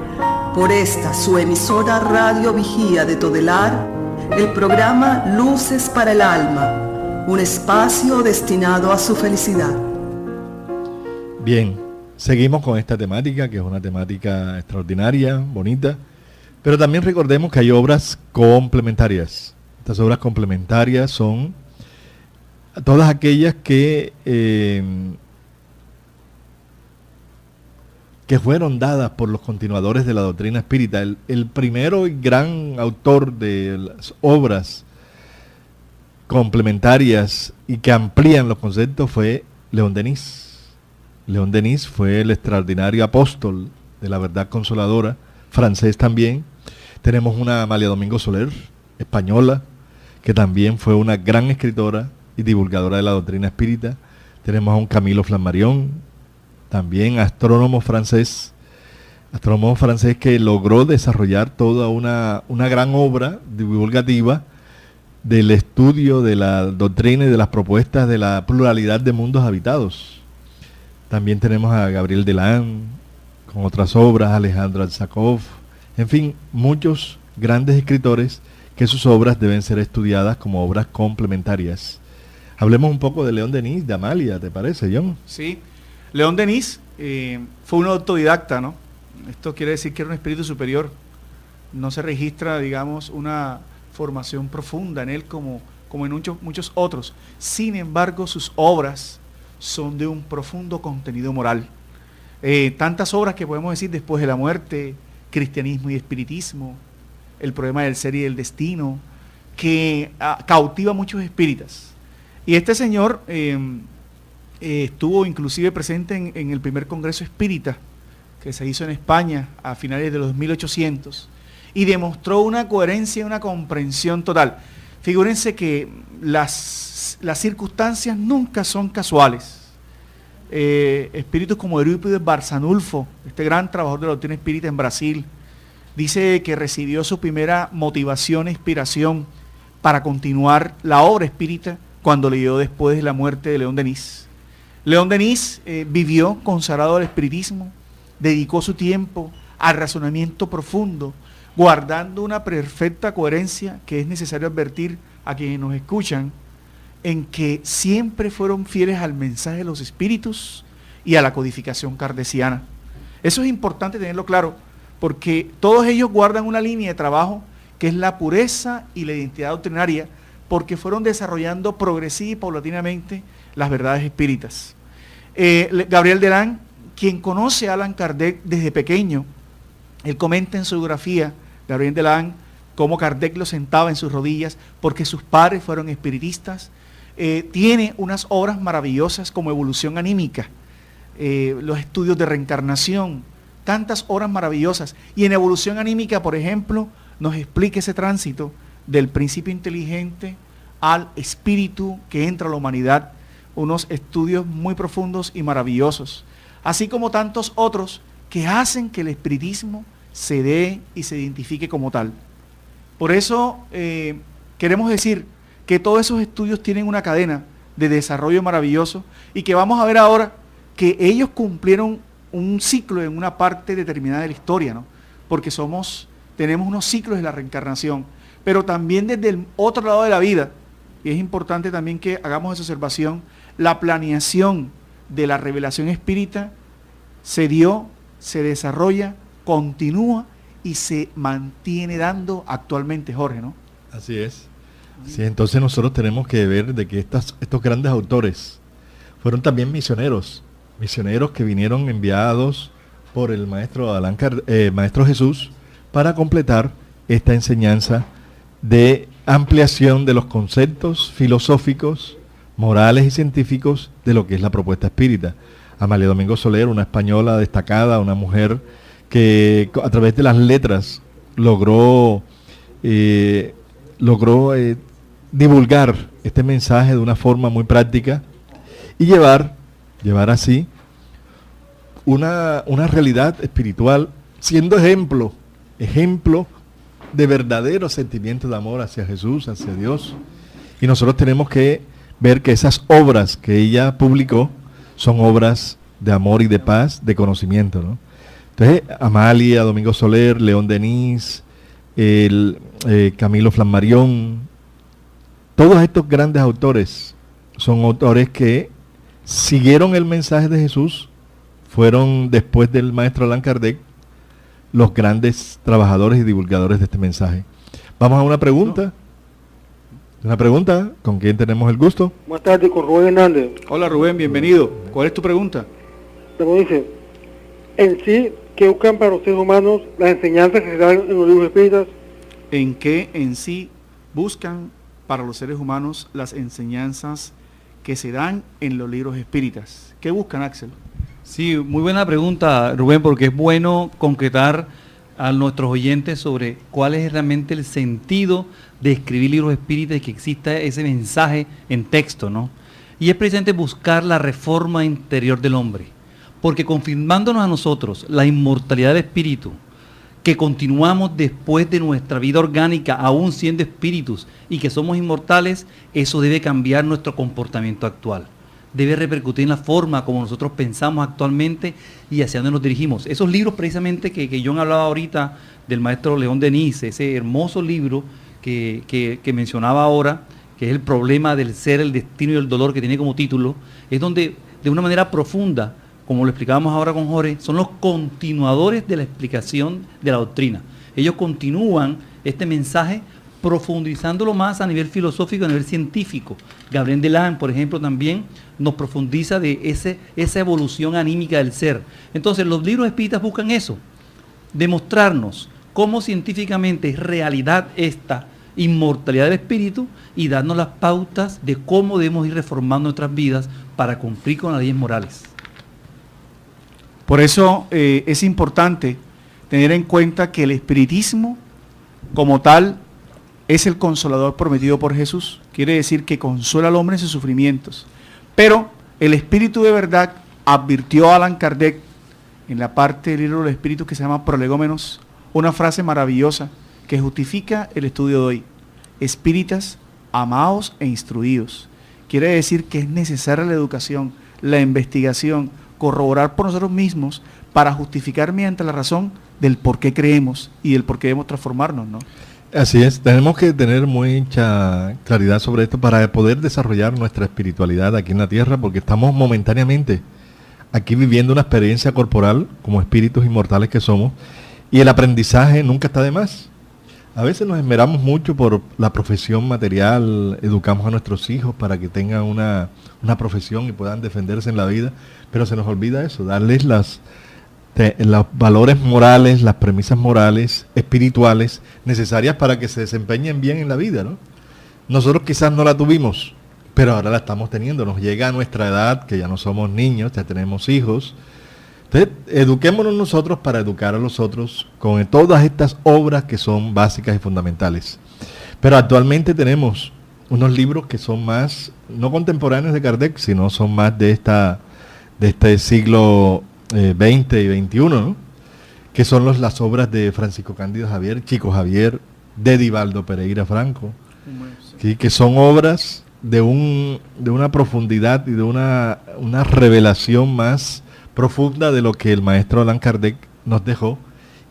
por esta su emisora Radio Vigía de Todelar, el programa Luces para el Alma, un espacio destinado a su felicidad. Bien, seguimos con esta temática, que es una temática extraordinaria, bonita, pero también recordemos que hay obras complementarias. Estas obras complementarias son todas aquellas que fueron dadas por los continuadores de la doctrina espírita. El primero y gran autor de las obras complementarias y que amplían los conceptos fue León Denis. León Denis fue el extraordinario apóstol de la verdad consoladora, francés también. Tenemos una Amalia Domingo Soler, española, que también fue una gran escritora y divulgadora de la doctrina espírita. Tenemos a un Camilo Flammarion, también astrónomo francés que logró desarrollar toda una gran obra divulgativa del estudio de la doctrina y de las propuestas de la pluralidad de mundos habitados. También tenemos a Gabriel Delan, con otras obras, Alejandro Alsakov, en fin, muchos grandes escritores que sus obras deben ser estudiadas como obras complementarias. Hablemos un poco de León Denis, de Amalia, ¿te parece, John? Sí, León Denis fue un autodidacta, ¿no? Esto quiere decir que era un espíritu superior. No se registra, digamos, una formación profunda en él como en muchos otros. Sin embargo, sus obras son de un profundo contenido moral. Tantas obras que podemos decir: Después de la muerte, Cristianismo y Espiritismo, El problema del ser y del destino, que cautiva a muchos espíritas. Y este señor estuvo inclusive presente en el primer Congreso Espírita que se hizo en España a finales de los 1800 y demostró una coherencia y una comprensión total. Figúrense que las circunstancias nunca son casuales. Espíritus como Eurípides Barçanulfo, este gran trabajador de la doctrina espírita en Brasil, dice que recibió su primera motivación e inspiración para continuar la obra espírita cuando leyó Después de la muerte de León Denis. León Denis vivió consagrado al espiritismo, dedicó su tiempo al razonamiento profundo, guardando una perfecta coherencia que es necesario advertir a quienes nos escuchan, en que siempre fueron fieles al mensaje de los espíritus y a la codificación kardeciana. Eso es importante tenerlo claro, porque todos ellos guardan una línea de trabajo que es la pureza y la identidad doctrinaria, porque fueron desarrollando progresiva y paulatinamente las verdades espíritas. Gabriel Delan, quien conoce a Allan Kardec desde pequeño, él comenta en su biografía, Gabriel Delan, cómo Kardec lo sentaba en sus rodillas porque sus padres fueron espiritistas. Tiene unas obras maravillosas como Evolución Anímica, los estudios de reencarnación, tantas obras maravillosas. Y en Evolución Anímica, por ejemplo, nos explica ese tránsito del principio inteligente al espíritu que entra a la humanidad, unos estudios muy profundos y maravillosos, así como tantos otros que hacen que el espiritismo se dé y se identifique como tal. Por eso queremos decir que todos esos estudios tienen una cadena de desarrollo maravilloso y que vamos a ver ahora que ellos cumplieron un ciclo en una parte determinada de la historia, ¿no? Porque somos tenemos unos ciclos de la reencarnación, pero también desde el otro lado de la vida, y es importante también que hagamos esa observación, la planeación de la revelación espírita se dio, se desarrolla, continúa y se mantiene dando actualmente, Jorge, ¿no? Así es. Sí, entonces nosotros tenemos que ver de que estos grandes autores fueron también misioneros que vinieron enviados por el maestro Maestro Jesús para completar esta enseñanza de ampliación de los conceptos filosóficos, morales y científicos de lo que es la propuesta espírita. Amalia Domingo Soler, una española destacada, una mujer que a través de las letras logró divulgar este mensaje de una forma muy práctica y llevar así una realidad espiritual, siendo ejemplo de verdadero sentimiento de amor hacia Jesús, hacia Dios. Y nosotros tenemos que ver que esas obras que ella publicó son obras de amor y de paz, de conocimiento, ¿no? Entonces, Amalia, Domingo Soler, León Denis, Camilo Flammarion, todos estos grandes autores son autores que siguieron el mensaje de Jesús, fueron después del maestro Allan Kardec los grandes trabajadores y divulgadores de este mensaje. Vamos a una pregunta. Una pregunta, ¿con quién tenemos el gusto? Buenas tardes, con Rubén Hernández. Hola Rubén, bienvenido. ¿Cuál es tu pregunta? Como dice, en sí, ¿qué buscan para los seres humanos las enseñanzas que se dan en los libros espíritas? ¿En qué en sí buscan para los seres humanos las enseñanzas que se dan en los libros espíritas? ¿Qué buscan, Axel? Sí, muy buena pregunta, Rubén, porque es bueno concretar a nuestros oyentes sobre cuál es realmente el sentido de escribir libros espíritas y que exista ese mensaje en texto, ¿no? Y es precisamente buscar la reforma interior del hombre, porque confirmándonos a nosotros la inmortalidad del espíritu, que continuamos después de nuestra vida orgánica, aún siendo espíritus, y que somos inmortales, eso debe cambiar nuestro comportamiento actual. Debe repercutir en la forma como nosotros pensamos actualmente y hacia dónde nos dirigimos. Esos libros precisamente que John hablaba ahorita del maestro León Denis, ese hermoso libro que mencionaba ahora, que es El problema del ser, el destino y el dolor, que tiene como título, es donde de una manera profunda, como lo explicábamos ahora con Jorge, son los continuadores de la explicación de la doctrina. Ellos continúan este mensaje profundizándolo más a nivel filosófico, a nivel científico. Gabriel Delan, por ejemplo, también nos profundiza de esa evolución anímica del ser. Entonces, los libros espíritas buscan eso, demostrarnos cómo científicamente es realidad esta inmortalidad del espíritu y darnos las pautas de cómo debemos ir reformando nuestras vidas para cumplir con las leyes morales. Por eso es importante tener en cuenta que el espiritismo como tal es el consolador prometido por Jesús. Quiere decir que consuela al hombre en sus sufrimientos. Pero el espíritu de verdad advirtió a Allan Kardec en la parte del libro del espíritu que se llama Prolegómenos, una frase maravillosa que justifica el estudio de hoy. Espíritas, amados e instruidos. Quiere decir que es necesaria la educación, la investigación, corroborar por nosotros mismos para justificar mediante la razón del por qué creemos y del por qué debemos transformarnos, ¿no? Así es, tenemos que tener mucha claridad sobre esto para poder desarrollar nuestra espiritualidad aquí en la tierra, porque estamos momentáneamente aquí viviendo una experiencia corporal como espíritus inmortales que somos, y el aprendizaje nunca está de más. A veces nos esmeramos mucho por la profesión material, educamos a nuestros hijos para que tengan una profesión y puedan defenderse en la vida, pero se nos olvida eso, darles los valores morales, las premisas morales, espirituales, necesarias para que se desempeñen bien en la vida, ¿no? Nosotros quizás no la tuvimos, pero ahora la estamos teniendo. Nos llega a nuestra edad, que ya no somos niños, ya tenemos hijos. Entonces, eduquémonos nosotros para educar a los otros con todas estas obras que son básicas y fundamentales. Pero actualmente tenemos unos libros que son más, no contemporáneos de Kardec, sino son más de este siglo 20 y 21, ¿no? Que son las obras de Francisco Cándido Javier, Chico Javier, de Divaldo Pereira Franco, ¿sí? Que son obras de una profundidad y de una revelación más profunda de lo que el maestro Allan Kardec nos dejó,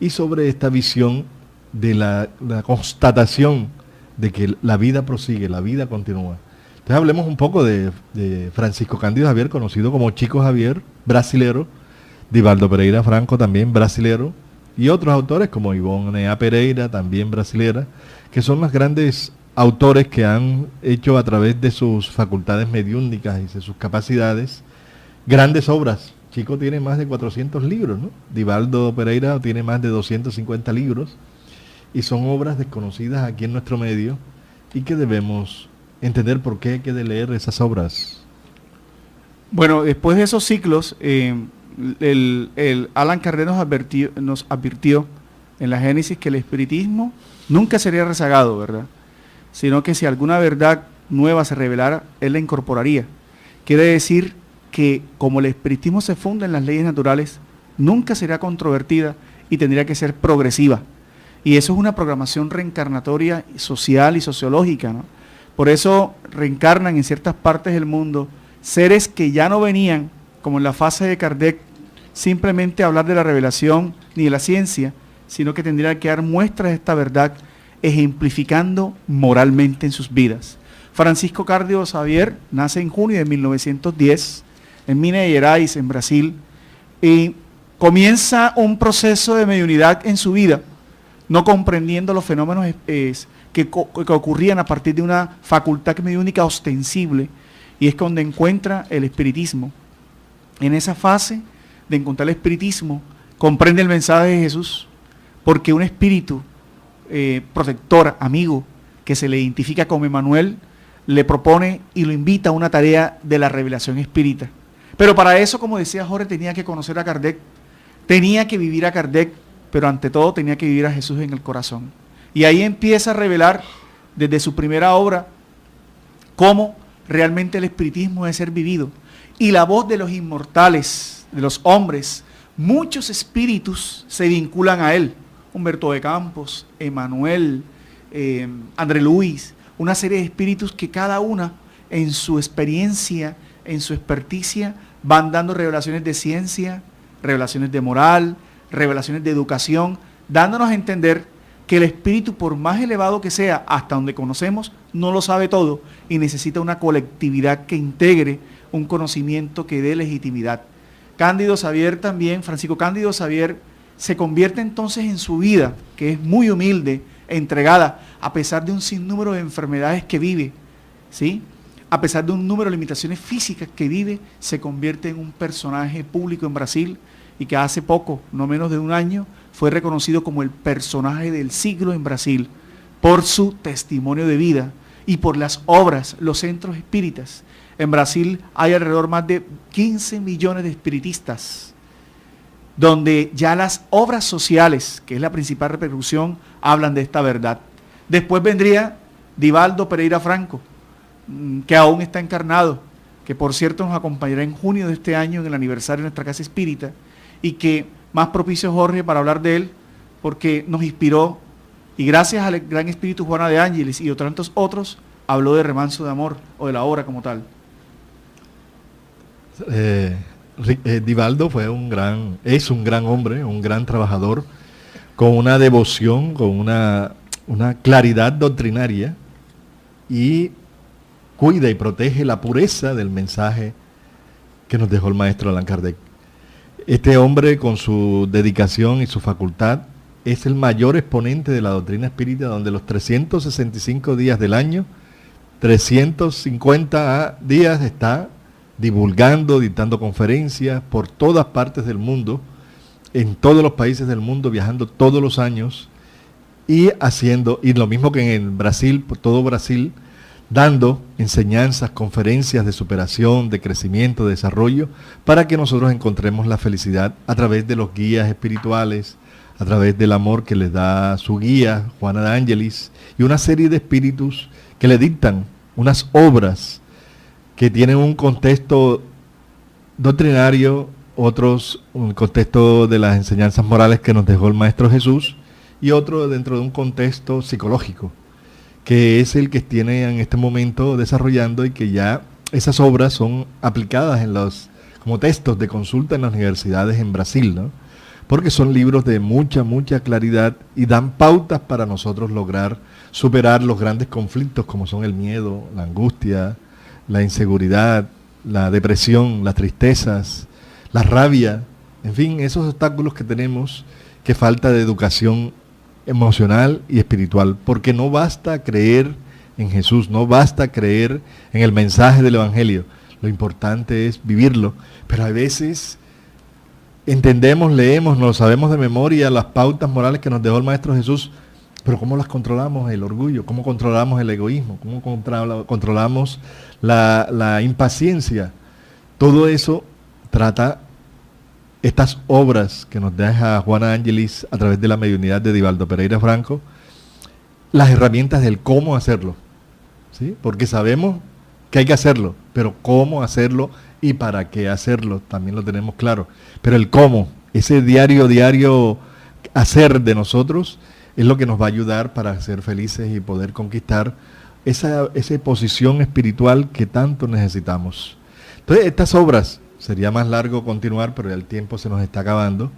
y sobre esta visión de la constatación de que la vida prosigue, la vida continúa. Entonces hablemos un poco de Francisco Cándido Javier, conocido como Chico Javier, brasilero, Divaldo Pereira Franco, también brasilero, y otros autores como Ivonne A. Pereira, también brasilera, que son los grandes autores que han hecho a través de sus facultades mediúnicas y de sus capacidades grandes obras. Chico tiene más de 400 libros, ¿no? Divaldo Pereira tiene más de 250 libros, y son obras desconocidas aquí en nuestro medio y que debemos entender por qué hay que leer esas obras. Bueno, después de esos ciclos, el Allan Kardec nos advirtió en la Génesis que el espiritismo nunca sería rezagado, ¿verdad? Sino que si alguna verdad nueva se revelara, él la incorporaría. Quiere decir que como el espiritismo se funda en las leyes naturales, nunca será controvertida y tendría que ser progresiva. Y eso es una programación reencarnatoria social y sociológica, ¿no? Por eso reencarnan en ciertas partes del mundo seres que ya no venían, como en la fase de Kardec, simplemente a hablar de la revelación ni de la ciencia, sino que tendrían que dar muestras de esta verdad, ejemplificando moralmente en sus vidas. Francisco Cándido Xavier nace en junio de 1910 en Minas Gerais, en Brasil, y comienza un proceso de mediunidad en su vida, no comprendiendo los fenómenos que ocurrían a partir de una facultad mediúnica ostensible, y es donde encuentra el espiritismo. En esa fase de encontrar el espiritismo, comprende el mensaje de Jesús, porque un espíritu protector, amigo, que se le identifica como Emmanuel, le propone y lo invita a una tarea de la revelación espírita. Pero para eso, como decía Jorge, tenía que conocer a Kardec, tenía que vivir a Kardec, pero ante todo tenía que vivir a Jesús en el corazón. Y ahí empieza a revelar desde su primera obra cómo realmente el espiritismo debe ser vivido. Y la voz de los inmortales, de los hombres, muchos espíritus se vinculan a él. Humberto de Campos, Emmanuel, André Luis, una serie de espíritus que cada una en su experiencia, en su experticia, van dando revelaciones de ciencia, revelaciones de moral, revelaciones de educación, dándonos a entender que el espíritu, por más elevado que sea, hasta donde conocemos, no lo sabe todo y necesita una colectividad que integre un conocimiento que dé legitimidad. Cándido Xavier también, Francisco Cándido Xavier, se convierte entonces en su vida, que es muy humilde, entregada, a pesar de un sinnúmero de enfermedades que vive, ¿sí? A pesar de un número de limitaciones físicas que vive, se convierte en un personaje público en Brasil, y que hace poco, no menos de un año, fue reconocido como el personaje del siglo en Brasil, por su testimonio de vida y por las obras, los centros espíritas. En Brasil hay alrededor más de 15 millones de espiritistas, donde ya las obras sociales, que es la principal repercusión, hablan de esta verdad. Después vendría Divaldo Pereira Franco, que aún está encarnado, que por cierto nos acompañará en junio de este año en el aniversario de nuestra Casa Espírita, y que más propicio Jorge para hablar de él, porque nos inspiró, y gracias al gran espíritu Juana de Ángeles y de tantos otros, habló de Remanso de Amor, o de la obra como tal. Divaldo es un gran hombre, un gran trabajador, con una devoción, con una claridad doctrinaria, y cuida y protege la pureza del mensaje que nos dejó el maestro Allan Kardec. Este hombre, con su dedicación y su facultad, es el mayor exponente de la doctrina espírita, donde los 365 días del año, 350 días está divulgando, dictando conferencias por todas partes del mundo, en todos los países del mundo, viajando todos los años y lo mismo que en Brasil, por todo Brasil, dando enseñanzas, conferencias de superación, de crecimiento, de desarrollo, para que nosotros encontremos la felicidad a través de los guías espirituales, a través del amor que les da su guía, Juana de Ángeles, y una serie de espíritus que le dictan unas obras que tienen un contexto doctrinario, otros un contexto de las enseñanzas morales que nos dejó el Maestro Jesús, y otro dentro de un contexto psicológico, que es el que tiene en este momento desarrollando, y que ya esas obras son aplicadas como textos de consulta en las universidades en Brasil, ¿no? porque son libros de mucha, mucha claridad y dan pautas para nosotros lograr superar los grandes conflictos como son el miedo, la angustia, la inseguridad, la depresión, las tristezas, la rabia, en fin, esos obstáculos que tenemos, que falta de educación emocional y espiritual, porque no basta creer en Jesús, no basta creer en el mensaje del Evangelio, lo importante es vivirlo, pero a veces entendemos, leemos, nos sabemos de memoria las pautas morales que nos dejó el Maestro Jesús, pero ¿cómo las controlamos? El orgullo, ¿cómo controlamos el egoísmo? ¿Cómo controlamos la impaciencia? Todo eso trata estas obras que nos deja Juana Ángelis a través de la mediunidad de Divaldo Pereira Franco, las herramientas del cómo hacerlo, ¿sí? Porque sabemos que hay que hacerlo, pero cómo hacerlo y para qué hacerlo, también lo tenemos claro. Pero el cómo, ese diario hacer de nosotros, es lo que nos va a ayudar para ser felices y poder conquistar esa posición espiritual que tanto necesitamos. Entonces, estas obras, sería más largo continuar, pero ya el tiempo se nos está acabando,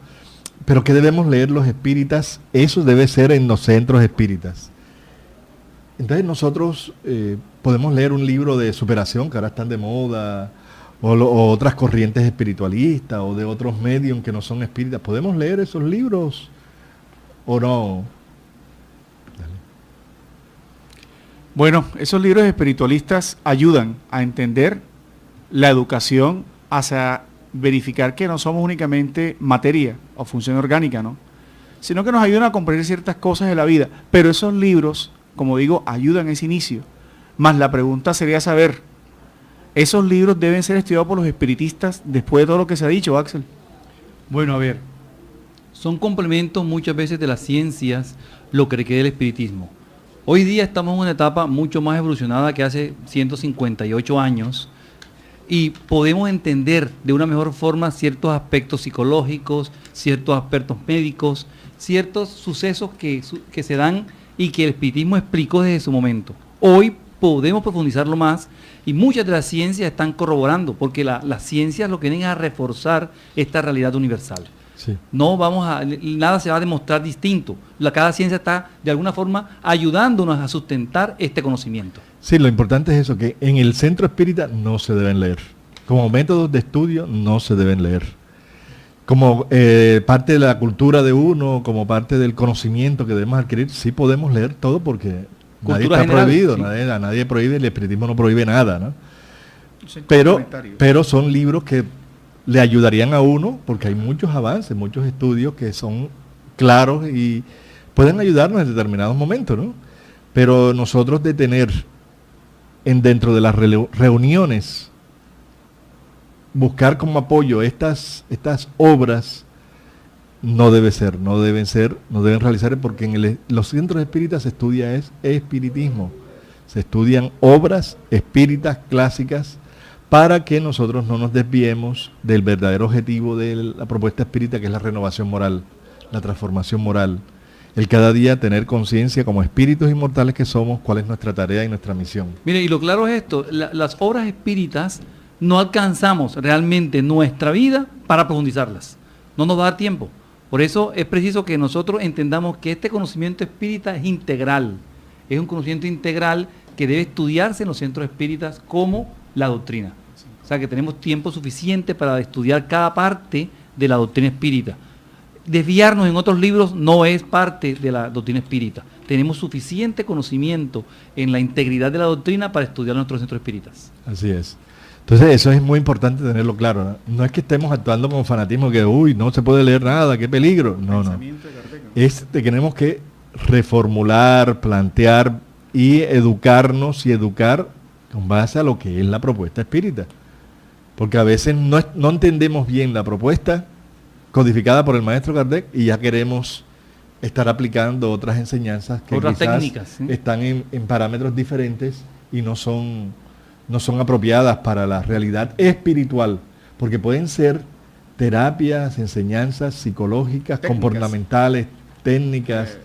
pero ¿qué debemos leer los espíritas? Eso debe ser en los centros espíritas. Entonces nosotros podemos leer un libro de superación, que ahora están de moda, o otras corrientes espiritualistas, o de otros medios que no son espíritas. ¿Podemos leer esos libros o no? Bueno, esos libros espiritualistas ayudan a entender la educación hacia verificar que no somos únicamente materia o función orgánica, ¿no? Sino que nos ayudan a comprender ciertas cosas de la vida. Pero esos libros, como digo, ayudan a ese inicio. Más la pregunta sería saber, ¿esos libros deben ser estudiados por los espiritistas después de todo lo que se ha dicho, Axel? Bueno, a ver, son complementos muchas veces de las ciencias lo que requiere el espiritismo. Hoy día estamos en una etapa mucho más evolucionada que hace 158 años y podemos entender de una mejor forma ciertos aspectos psicológicos, ciertos aspectos médicos, ciertos sucesos que se dan y que el espiritismo explicó desde su momento. Hoy podemos profundizarlo más y muchas de las ciencias están corroborando, porque las ciencias lo que vienen a reforzar esta realidad universal. Sí. Nada se va a demostrar distinto. Cada ciencia está de alguna forma ayudándonos a sustentar este conocimiento. Sí, lo importante es eso, que en el centro espírita no se deben leer. Como métodos de estudio no se deben leer. Como parte de la cultura de uno, como parte del conocimiento que debemos adquirir, sí podemos leer todo porque nadie está general, prohibido, sí. nadie prohíbe, el espiritismo no prohíbe nada, ¿no? Pero son libros que le ayudarían a uno, porque hay muchos avances, muchos estudios que son claros y pueden ayudarnos en determinados momentos, ¿no? Pero nosotros de tener dentro de las reuniones, buscar como apoyo estas obras, no deben realizar, porque en los centros espíritas se estudia espiritismo, se estudian obras espíritas clásicas para que nosotros no nos desviemos del verdadero objetivo de la propuesta espírita, que es la renovación moral, la transformación moral, el cada día tener conciencia como espíritus inmortales que somos, cuál es nuestra tarea y nuestra misión. Mire, y lo claro es esto, las obras espíritas no alcanzamos realmente nuestra vida para profundizarlas, no nos va a dar tiempo. Por eso es preciso que nosotros entendamos que este conocimiento espírita es integral, es un conocimiento integral que debe estudiarse en los centros espíritas como la doctrina. O sea que tenemos tiempo suficiente para estudiar cada parte de la doctrina espírita. Desviarnos en otros libros no es parte de la doctrina espírita. Tenemos suficiente conocimiento en la integridad de la doctrina para estudiar en nuestros centros espíritas. Así es. Entonces eso es muy importante tenerlo claro, ¿no? No es que estemos actuando con fanatismo, que no se puede leer nada, qué peligro. No. Tenemos que reformular, plantear y educarnos y educar con base a lo que es la propuesta espírita. Porque a veces no entendemos bien la propuesta codificada por el maestro Kardec y ya queremos estar aplicando otras enseñanzas que otras quizás técnicas, ¿sí? Están en parámetros diferentes y no son apropiadas para la realidad espiritual, porque pueden ser terapias, enseñanzas psicológicas, comportamentales, técnicas,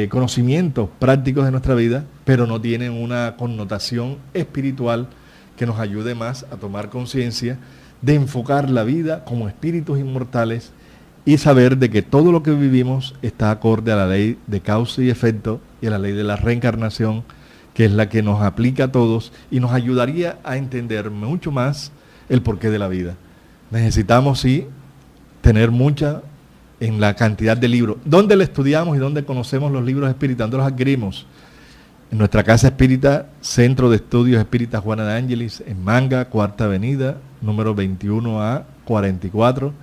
conocimientos prácticos de nuestra vida, pero no tienen una connotación espiritual que nos ayude más a tomar conciencia de enfocar la vida como espíritus inmortales y saber de que todo lo que vivimos está acorde a la ley de causa y efecto y a la ley de la reencarnación, que es la que nos aplica a todos y nos ayudaría a entender mucho más el porqué de la vida. Necesitamos, sí, tener mucha en la cantidad de libros. ¿Dónde le estudiamos y dónde conocemos los libros espíritas? ¿Dónde los adquirimos? En nuestra casa espírita, Centro de Estudios Espíritas Juana de Ángeles, en Manga, Cuarta Avenida, número 21A 44.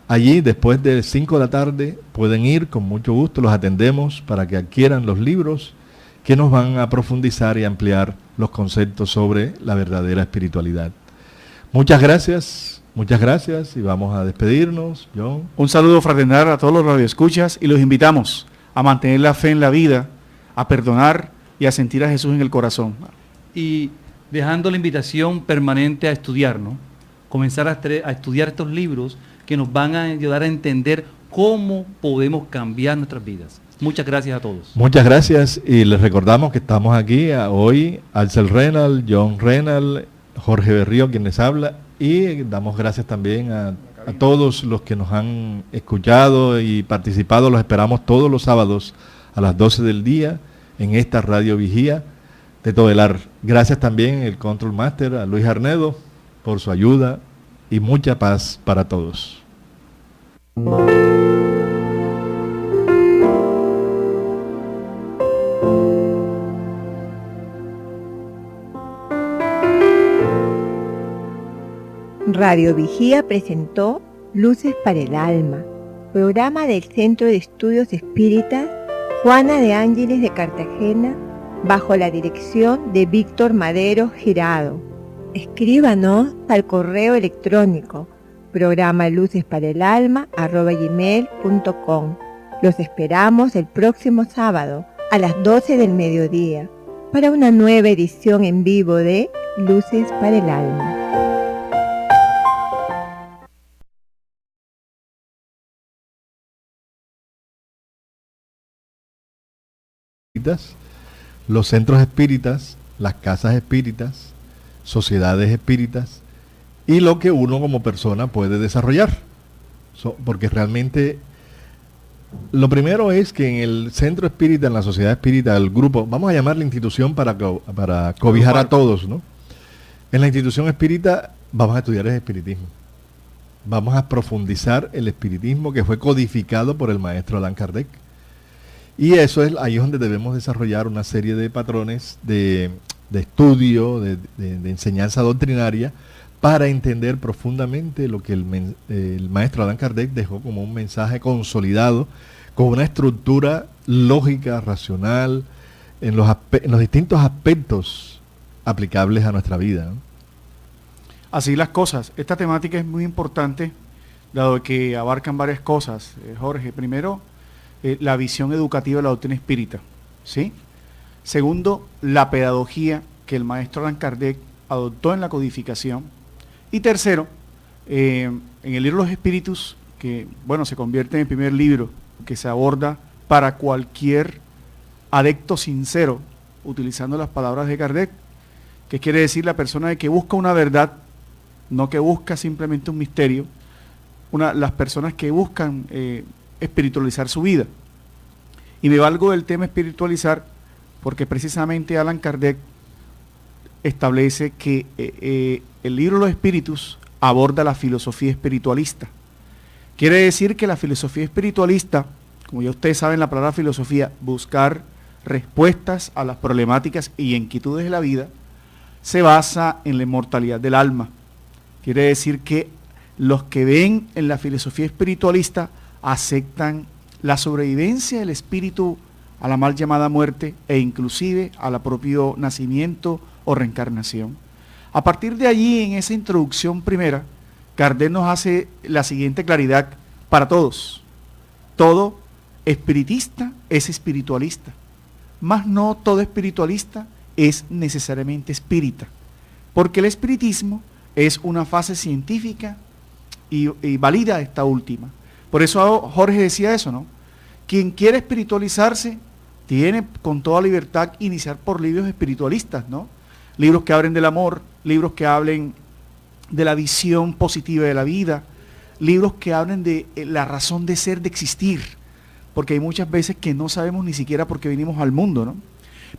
Allí, después de 5 de la tarde, pueden ir, con mucho gusto, los atendemos para que adquieran los libros que nos van a profundizar y ampliar los conceptos sobre la verdadera espiritualidad. Muchas gracias y vamos a despedirnos, John. Un saludo fraternal a todos los radioescuchas y los invitamos a mantener la fe en la vida, a perdonar y a sentir a Jesús en el corazón. Y dejando la invitación permanente a estudiar, ¿no? Comenzar a estudiar estos libros que nos van a ayudar a entender cómo podemos cambiar nuestras vidas. Muchas gracias a todos. Muchas gracias y les recordamos que estamos aquí hoy, Alcel Renal, John Renal, Jorge Berrío, quien les habla, y damos gracias también a todos los que nos han escuchado y participado. Los esperamos todos los sábados a las 12 del día en esta Radio Vigía de Todelar. Gracias también el Control Master, a Luis Arnedo, por su ayuda y mucha paz para todos. Radio Vigía presentó Luces para el Alma, programa del Centro de Estudios Espíritas Juana de Ángeles de Cartagena, bajo la dirección de Víctor Madero Girado. Escríbanos al correo electrónico programalucesparaelalma@gmail.com. Los esperamos el próximo sábado a las 12 del mediodía para una nueva edición en vivo de Luces para el Alma. Los centros espíritas, las casas espíritas, sociedades espíritas y lo que uno como persona puede desarrollar. Porque realmente lo primero es que en el centro espírita, en la sociedad espírita, el grupo, vamos a llamar la institución para cobijar a todos, ¿no? En la institución espírita vamos a estudiar el espiritismo. Vamos a profundizar el espiritismo que fue codificado por el maestro Allan Kardec. Y eso es ahí es donde debemos desarrollar una serie de patrones de estudio, de enseñanza doctrinaria, para entender profundamente lo que el maestro Allan Kardec dejó como un mensaje consolidado, con una estructura lógica, racional, en los distintos aspectos aplicables a nuestra vida, ¿no? Así las cosas. Esta temática es muy importante, dado que abarcan varias cosas, Jorge. Primero, la visión educativa de la doctrina espírita, ¿sí? Segundo, la pedagogía que el maestro Allan Kardec adoptó en la codificación. Y tercero, en el libro Los Espíritus, que bueno, se convierte en el primer libro que se aborda para cualquier adepto sincero, utilizando las palabras de Kardec, que quiere decir la persona que busca una verdad, no que busca simplemente un misterio, las personas que buscan espiritualizar su vida. Y me valgo del tema espiritualizar porque precisamente Allan Kardec establece que el libro Los Espíritus aborda la filosofía espiritualista. Quiere decir que la filosofía espiritualista, como ya ustedes saben, la palabra filosofía, buscar respuestas a las problemáticas y inquietudes de la vida, se basa en la inmortalidad del alma. Quiere decir que los que ven en la filosofía espiritualista aceptan la sobrevivencia del espíritu a la mal llamada muerte e inclusive a la propio nacimiento o reencarnación. A partir de allí, en esa introducción primera, Kardec nos hace la siguiente claridad para todos. Todo espiritista es espiritualista, mas no todo espiritualista es necesariamente espírita, porque el espiritismo es una fase científica y valida esta última. Por eso Jorge decía eso, ¿no? Quien quiere espiritualizarse tiene con toda libertad iniciar por libros espiritualistas, ¿no? Libros que hablen del amor, libros que hablen de la visión positiva de la vida, libros que hablen de la razón de ser, de existir, porque hay muchas veces que no sabemos ni siquiera por qué vinimos al mundo, ¿no?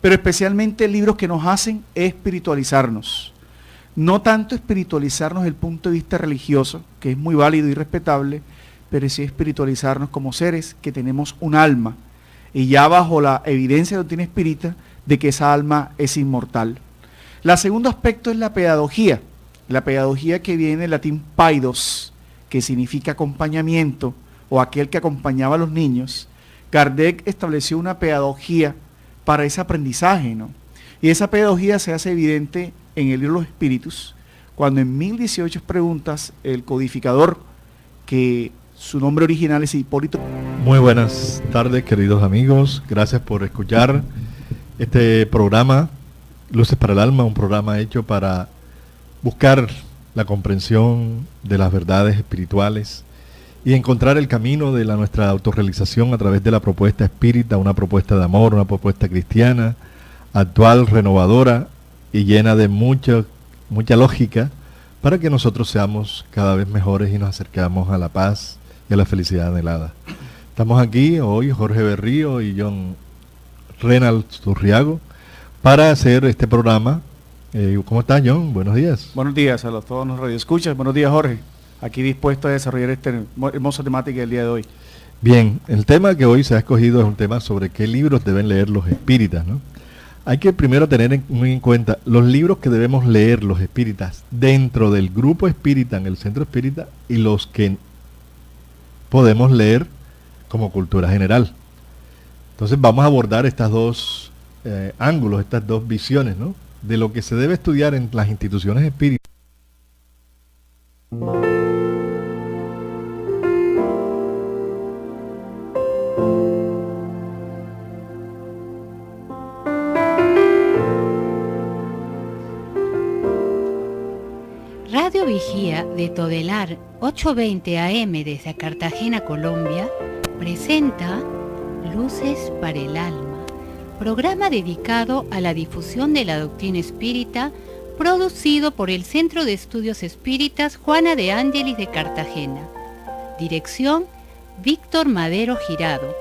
Pero especialmente libros que nos hacen espiritualizarnos. No tanto espiritualizarnos desde el punto de vista religioso, que es muy válido y respetable, pero sí espiritualizarnos como seres que tenemos un alma, y ya bajo la evidencia de la doctrina espírita de que esa alma es inmortal. El segundo aspecto es la pedagogía que viene del latín paidos, que significa acompañamiento, o aquel que acompañaba a los niños. Kardec estableció una pedagogía para ese aprendizaje, ¿no? Y esa pedagogía se hace evidente en el libro de los Espíritus, cuando en 1018 preguntas el codificador, que su nombre original es Hipólito. Muy buenas tardes, queridos amigos. Gracias por escuchar este programa, Luces para el Alma, un programa hecho para buscar la comprensión de las verdades espirituales y encontrar el camino de nuestra autorrealización a través de la propuesta espírita, una propuesta de amor, una propuesta cristiana, actual, renovadora y llena de mucha lógica, para que nosotros seamos cada vez mejores y nos acercamos a la paz y a la felicidad anhelada. Estamos aquí hoy, Jorge Berrío y John Reynolds Turriago, para hacer este programa. ¿Cómo estás, John? Buenos días. Buenos días a todos los radioescuchas. Buenos días, Jorge. Aquí dispuesto a desarrollar esta hermosa temática del día de hoy. Bien, el tema que hoy se ha escogido es un tema sobre qué libros deben leer los espíritas, ¿no? Hay que primero tener muy en cuenta los libros que debemos leer los espíritas dentro del grupo espírita, en el centro espírita, y los que podemos leer como cultura general. Entonces vamos a abordar estas dos ángulos, estas dos visiones, ¿no?, de lo que se debe estudiar en las instituciones espíritas. Radio Vigía de Todelar 820 AM desde Cartagena, Colombia, presenta Luces para el Alma, programa dedicado a la difusión de la doctrina espírita, producido por el Centro de Estudios Espíritas Juana de Ángelis de Cartagena. Dirección: Víctor Madero Girado.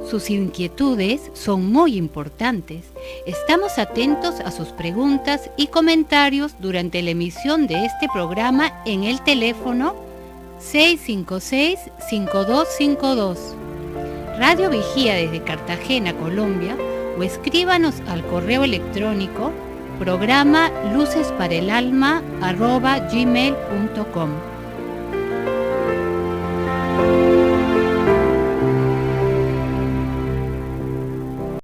Sus inquietudes son muy importantes. Estamos atentos a sus preguntas y comentarios durante la emisión de este programa en el teléfono 656-5252. Radio Vigía desde Cartagena, Colombia, o escríbanos al correo electrónico programa lucesparaelalma@gmail.com.